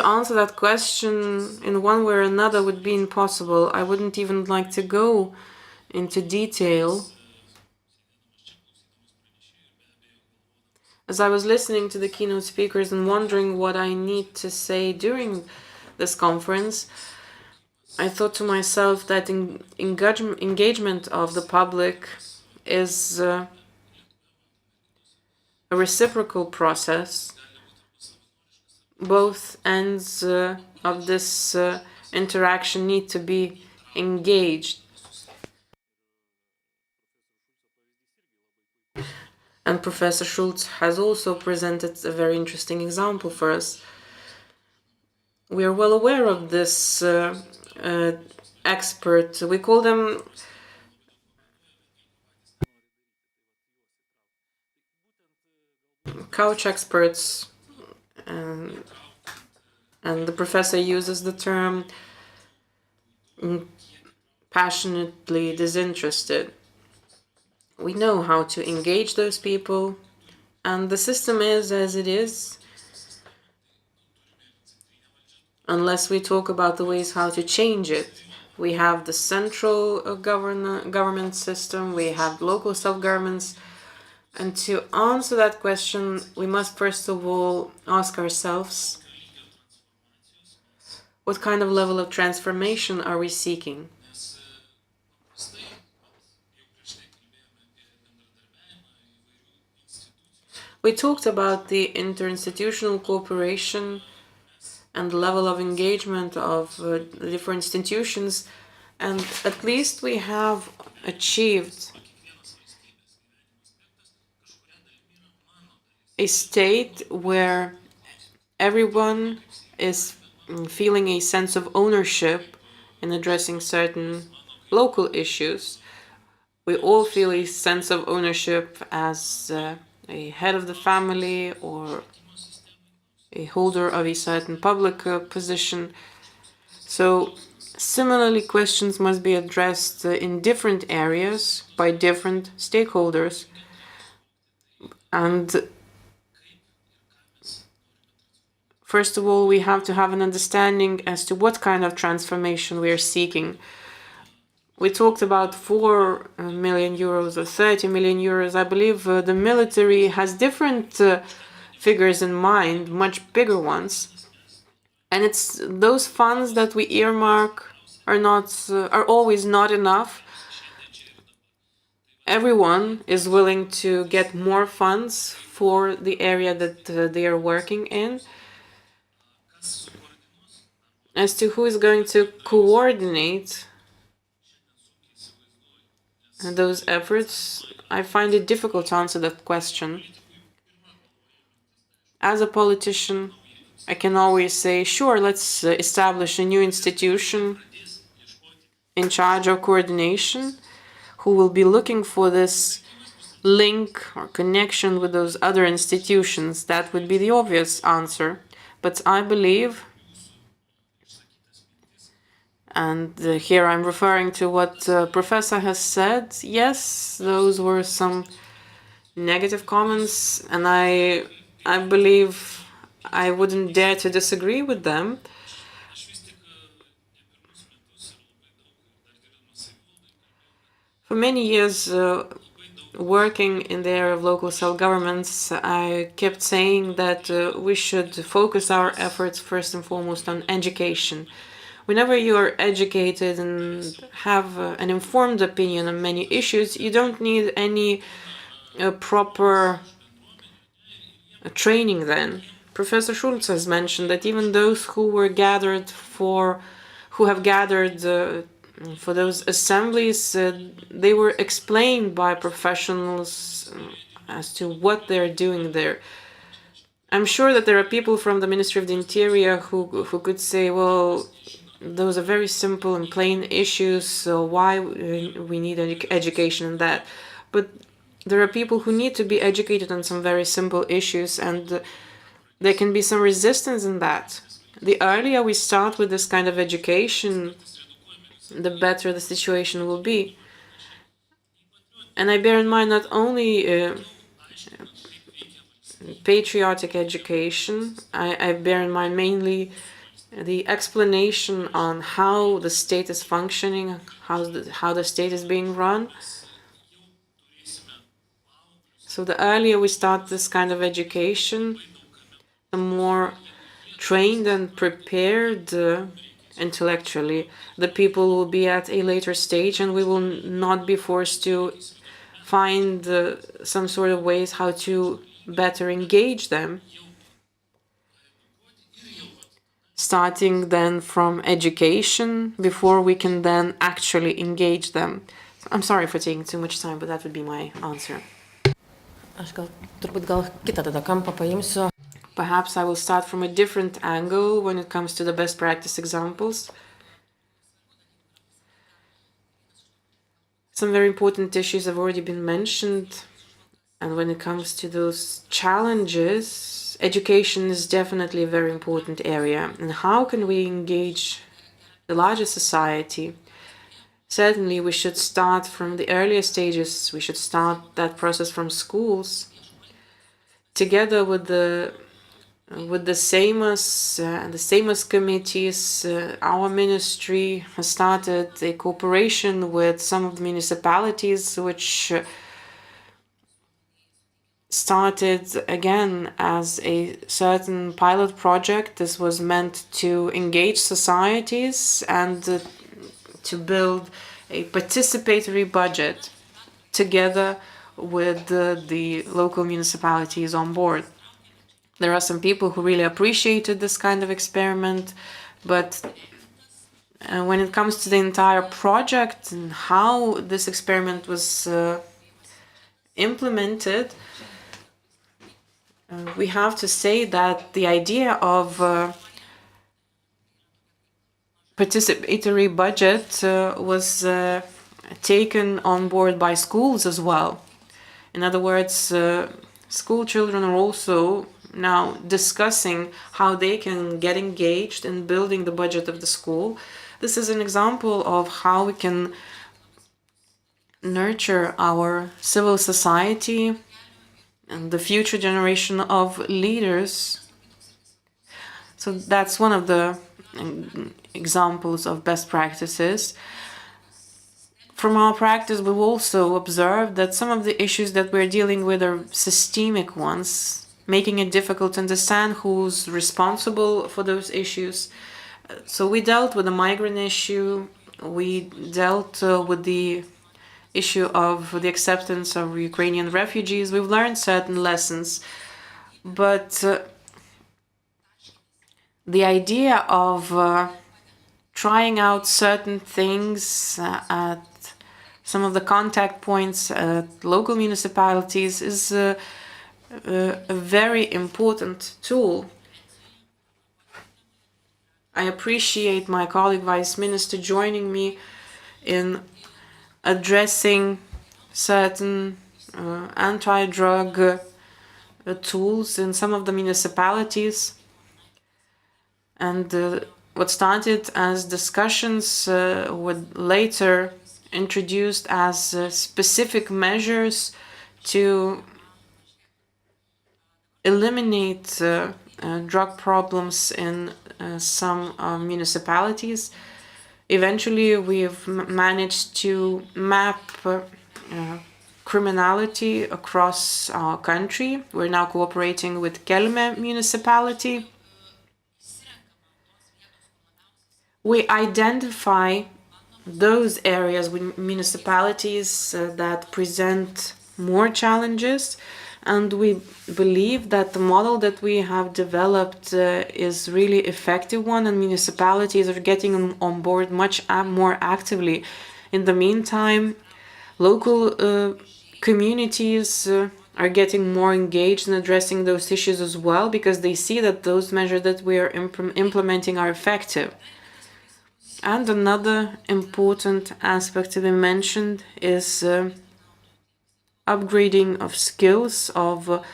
answer that question in one way or another would be impossible. I wouldn't even like to go into detail. As I was listening to the keynote speakers and wondering what I need to say during this conference, I thought to myself that engagement of the public is a reciprocal process. Both ends of this interaction need to be engaged. And Professor Schulz has also presented a very interesting example for us. We are well aware of this expert. We call them couch experts, and the professor uses the term passionately disinterested. We know how to engage those people, and the system is as it is, unless we talk about the ways how to change it. We have the central government system, we have local self-governments, and to answer that question, we must first of all ask ourselves, what kind of level of transformation are we seeking? We talked about the interinstitutional cooperation and the level of engagement of the different institutions, and at least we have achieved a state where everyone is feeling a sense of ownership in addressing certain local issues. We all feel a sense of ownership as a head of the family or a holder of a certain public position. So similarly, questions must be addressed in different areas by different stakeholders. And first of all, we have to have an understanding as to what kind of transformation we are seeking. We talked about 4 million euros or 30 million euros. I believe the military has different figures in mind, much bigger ones. And it's those funds that we earmark are always not enough. Everyone is willing to get more funds for the area that they are working in. As to who is going to coordinate those efforts, I find it difficult to answer that question. As a politician, I can always say, sure, let's establish a new institution in charge of coordination, who will be looking for this link or connection with those other institutions. That would be the obvious answer. But I believe, and here I'm referring to what Professor has said, yes, those were some negative comments, and I believe I wouldn't dare to disagree with them. For many years, working in the area of local self-governments, I kept saying that we should focus our efforts first and foremost on education. Whenever you are educated and have an informed opinion on many issues, you don't need any proper training then. Professor Schulz has mentioned that even those who have gathered for those assemblies, they were explained by professionals as to what they're doing there. I'm sure that there are people from the Ministry of the Interior who could say, well, those are very simple and plain issues, so why we need education in that? But there are people who need to be educated on some very simple issues, and there can be some resistance in that. The earlier we start with this kind of education, the better the situation will be. And I bear in mind not only patriotic education, I bear in mind mainly the explanation on how the state is functioning, how the state is being run. So the earlier we start this kind of education, the more trained and prepared intellectually the people will be at a later stage, and we will not be forced to find some sort of ways how to better engage them. Starting then from education before we can then actually engage them. I'm sorry for taking too much time, but that would be my answer. Aš turbūt kitą tada kampą paimsiu. Perhaps I will start from a different angle when it comes to the best practice examples. Some very important issues have already been mentioned, and when it comes to those challenges, education is definitely a very important area. And how can we engage the larger society? Certainly, we should start from the earlier stages. We should start that process from schools, together with the Seimas and the Seimas committees. Our ministry has started a cooperation with some of the municipalities, which started again as a certain pilot project. This was meant to engage societies and to build a participatory budget together with the local municipalities on board. There are some people who really appreciated this kind of experiment, but when it comes to the entire project and how this experiment was implemented, we have to say that the idea of participatory budget was taken on board by schools as well. In other words, school children are also now discussing how they can get engaged in building the budget of the school. This is an example of how we can nurture our civil society and the future generation of leaders. So that's one of the examples of best practices. From our practice, we've also observed that some of the issues that we're dealing with are systemic ones, making it difficult to understand who's responsible for those issues. So we dealt with the migrant issue, we dealt with the issue of the acceptance of Ukrainian refugees. We've learned certain lessons, but the idea of trying out certain things at some of the contact points at local municipalities is a very important tool. I appreciate my colleague Vice Minister joining me in addressing certain anti-drug tools in some of the municipalities. And what started as discussions were later introduced as specific measures to eliminate drug problems in some municipalities. Eventually, we've managed to map criminality across our country. We're now cooperating with Kelmė municipality. We identify those areas with municipalities that present more challenges, and we believe that the model that we have developed is really effective one, and municipalities are getting on board much more actively. In the meantime, local communities are getting more engaged in addressing those issues as well, because they see that those measures that we are implementing are effective. And another important aspect to be mentioned is upgrading of skills of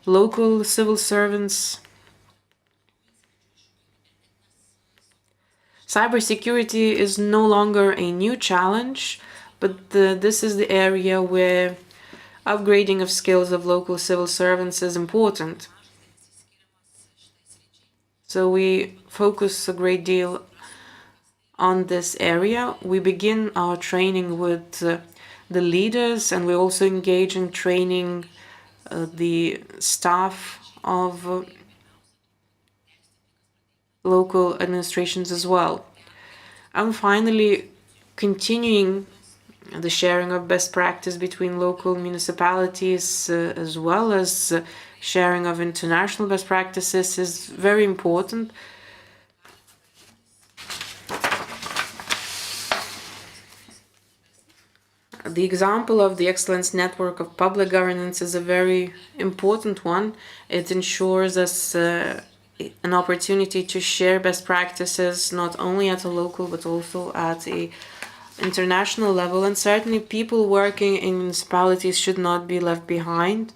local civil servants. Cybersecurity is no longer a new challenge, but this is the area where upgrading of skills of local civil servants is important. So we focus a great deal on this area. We begin our training with the leaders, and we also engage in training the staff of local administrations as well. And finally, continuing the sharing of best practice between local municipalities as well as sharing of international best practices is very important. The example of the Excellence Network of Public Governance is a very important one. It ensures us an opportunity to share best practices not only at a local but also at a international level, and certainly people working in municipalities should not be left behind.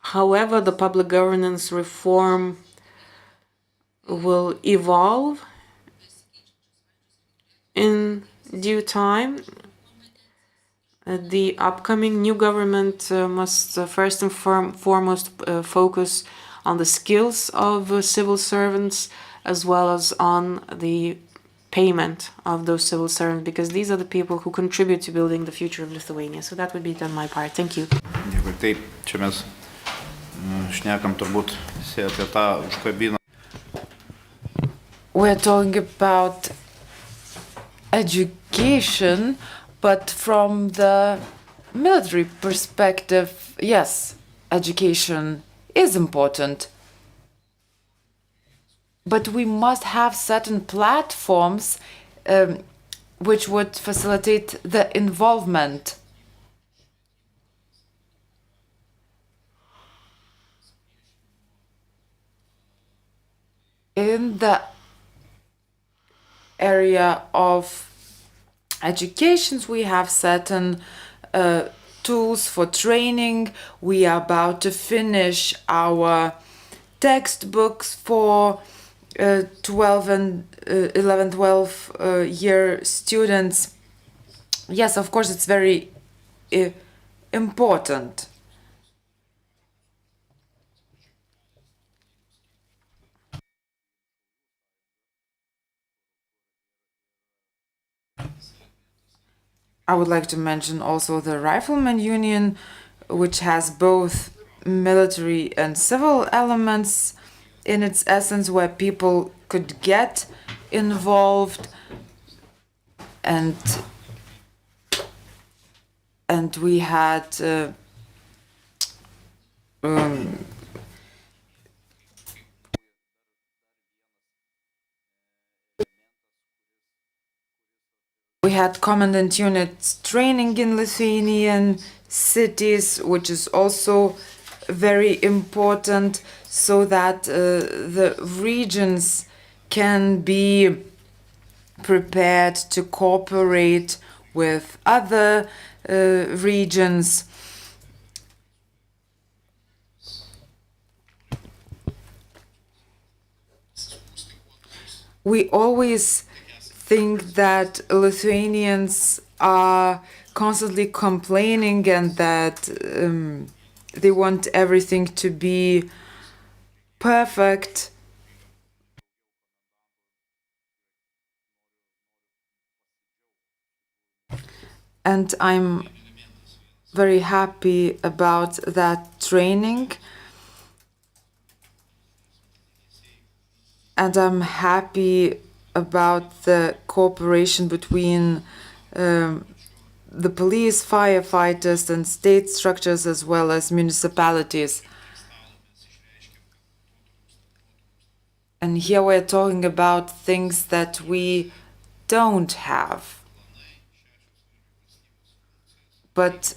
However, the public governance reform will evolve in due time. The upcoming new government must first and foremost focus on the skills of civil servants as well as on the payment of those civil servants, because these are the people who contribute to building the future of Lithuania. So that would be on my part. Thank you. Dėkui. Taip, čia mes šnekam turbūt apie tą užkabiną. We're talking about education, but from the military perspective, yes, education is important. But we must have certain platforms which would facilitate the involvement. In the area of educations, we have certain tools for training. We are about to finish our textbooks for 11, 12 year students. Yes, of course, it's very important. I would like to mention also the Rifleman Union, which has both military and civil elements in its essence, where people could get involved, and we had commandant units training in Lithuanian cities, which is also very important, so that the regions can be prepared to cooperate with other regions. We always think that Lithuanians are constantly complaining and that they want everything to be perfect. And I'm very happy about that training. And I'm happy about the cooperation between the police, firefighters, and state structures, as well as municipalities. And here we're talking about things that we don't have. But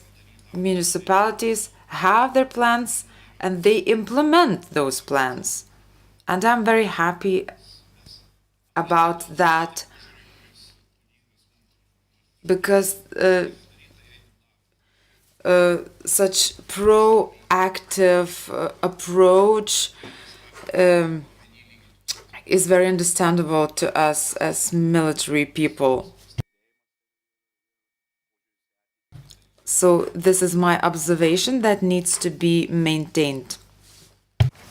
municipalities have their plans and they implement those plans. And I'm very happy about that, because such proactive approach is very understandable to us as military people. So this is my observation that needs to be maintained.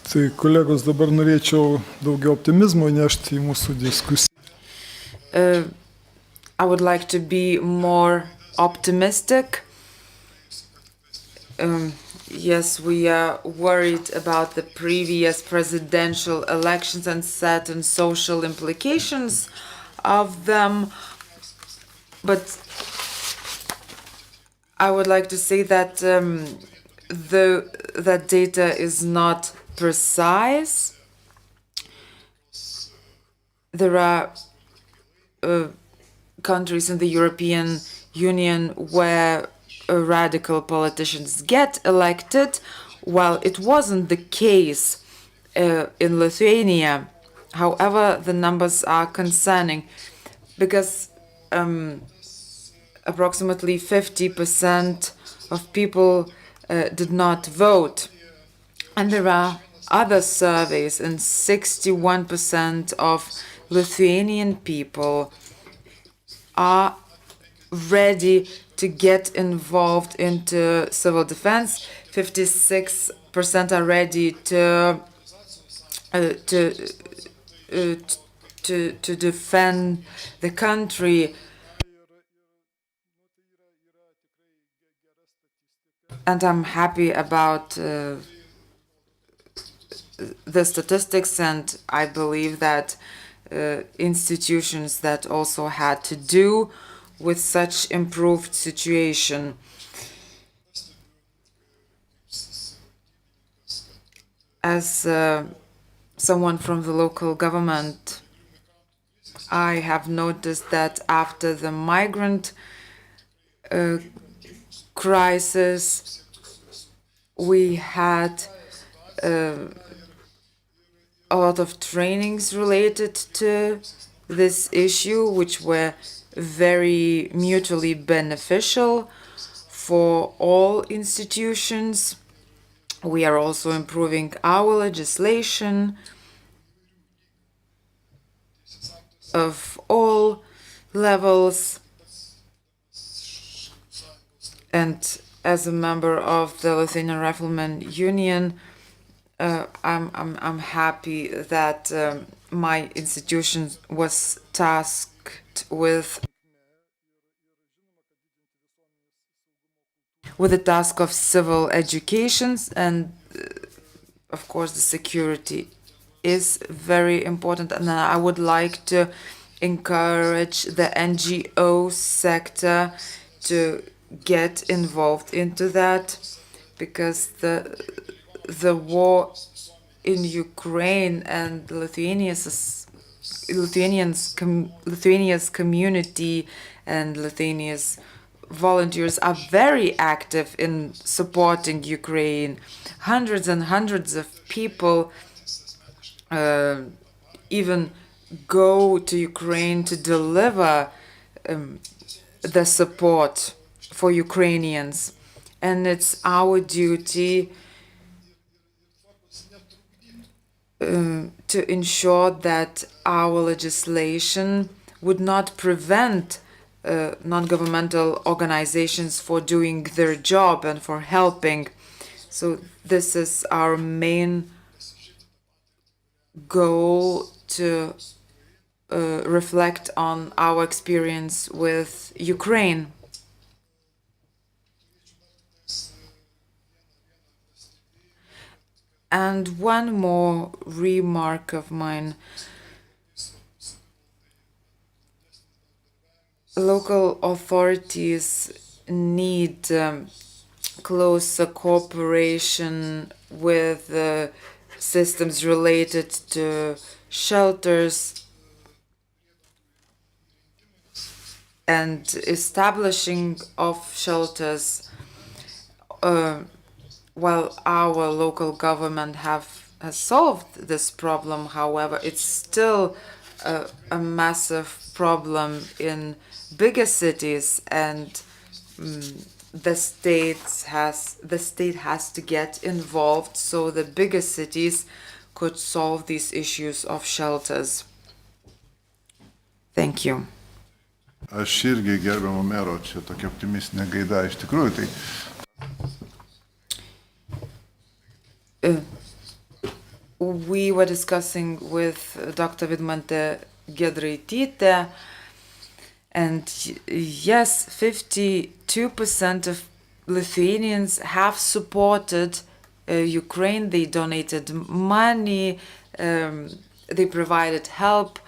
Tai kolegos, dabar norėčiau daugiau optimizmo nešti į mūsų diskusiją. I would like to be more optimistic. Yes, we are worried about the previous presidential elections and certain social implications of them, but I would like to say that that data is not precise. There are countries in the European Union where radical politicians get elected, while it wasn't the case in Lithuania. However, the numbers are concerning because approximately 50% of people did not vote. And there are other surveys, and 61% of Lithuanian people are ready to get involved into civil defense. 56% are ready to defend the country. And I'm happy about the statistics, and I believe that institutions that also had to do with such improved situation. As someone from the local government, I have noticed that after the migrant crisis, we had a lot of trainings related to this issue, which were very mutually beneficial for all institutions. We are also improving our legislation of all levels. And as a member of the Lithuanian Rifleman Union, I'm happy that my institution was tasked with the task of civil education, and of course the security is very important. And I would like to encourage the NGO sector to get involved into that, because the war in Ukraine and Lithuania's community and Lithuania's volunteers are very active in supporting Ukraine. Hundreds and hundreds of people even go to Ukraine to deliver the support for Ukrainians. And it's our duty to ensure that our legislation would not prevent non-governmental organizations for doing their job and for helping. So this is our main goal, to reflect on our experience with Ukraine. And one more remark of mine. Local authorities need closer cooperation with systems related to shelters and establishing of shelters. While our local government has solved this problem, however, it's still a massive problem in bigger cities, and the state has to get involved so the bigger cities could solve these issues of shelters. Thank you. Aš irgi gerbiamo mero čia tokia optimistinė gaida iš tikrųjų. Tai we were discussing with Dr. Vidmante Giedraitytė, and yes, 52% of Lithuanians have supported Ukraine. They donated money, they provided help.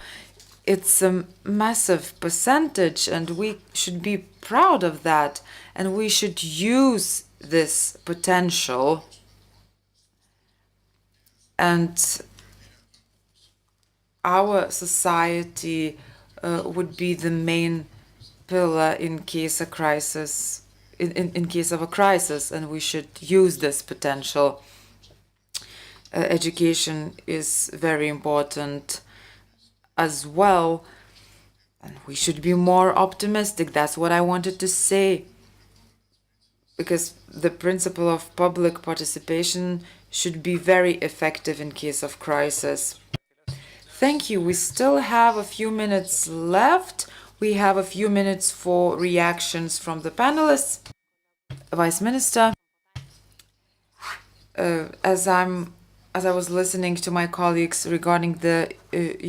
It's a massive percentage, and we should be proud of that, and we should use this potential. And our society would be the main pillar in case a crisis, in case of a crisis, and we should use this potential. Education is very important as well, and we should be more optimistic. That's what I wanted to say, because the principle of public participation should be very effective in case of crisis. Thank you. We still have a few minutes left. We have a few minutes for reactions from the panelists. Vice Minister, as I was listening to my colleagues regarding the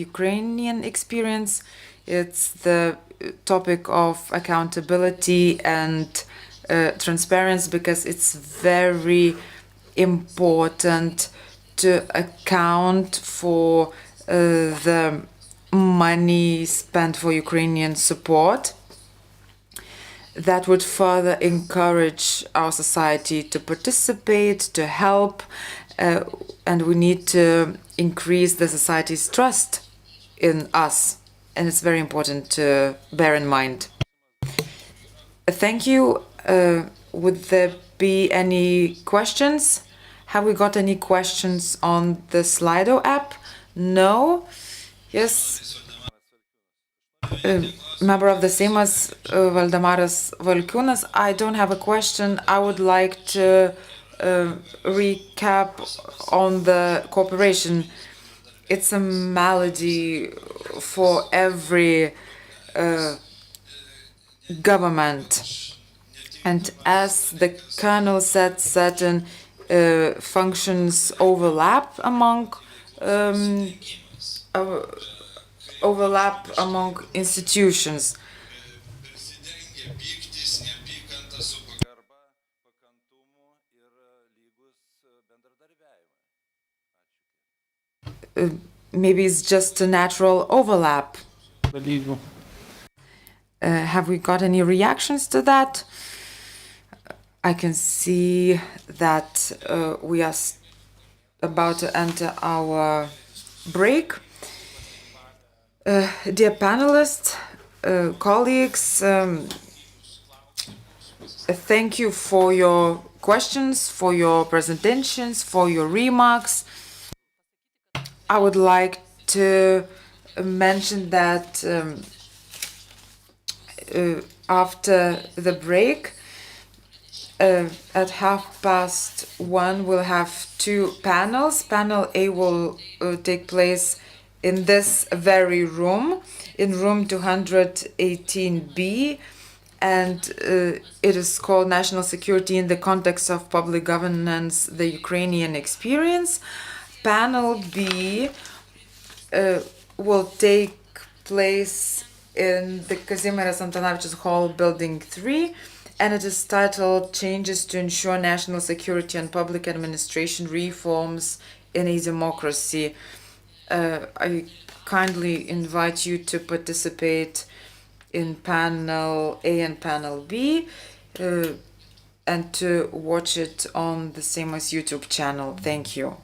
Ukrainian experience, it's the topic of accountability and transparency, because it's very important to account for the money spent for Ukrainian support. That would further encourage our society to participate, to help, and we need to increase the society's trust in us, and it's very important to bear in mind. Thank you. Would there be any questions? Have we got any questions on the Slido app? No? Yes. Member of the Seimas, Valdemaras Valkiūnas. I don't have a question. I would like to recap on the cooperation. It's a malady for every government. And as the Colonel said, certain functions overlap among institutions. Maybe it's just a natural overlap. Have we got any reactions to that? I can see that we are about to enter our break. Dear panelists, colleagues, thank you for your questions, for your presentations, for your remarks. I would like to mention that after the break, at 1:30, we'll have two panels. Panel A will take place in this very room, in room 218B, and it is called National Security in the Context of Public Governance, the Ukrainian Experience. Panel B will take place in the Kazimieras Antanavičius Hall, Building 3, and it is titled Changes to Ensure National Security and Public Administration Reforms in a Democracy. I kindly invite you to participate in panel A and panel B and to watch it on the Seimas YouTube channel. Thank you.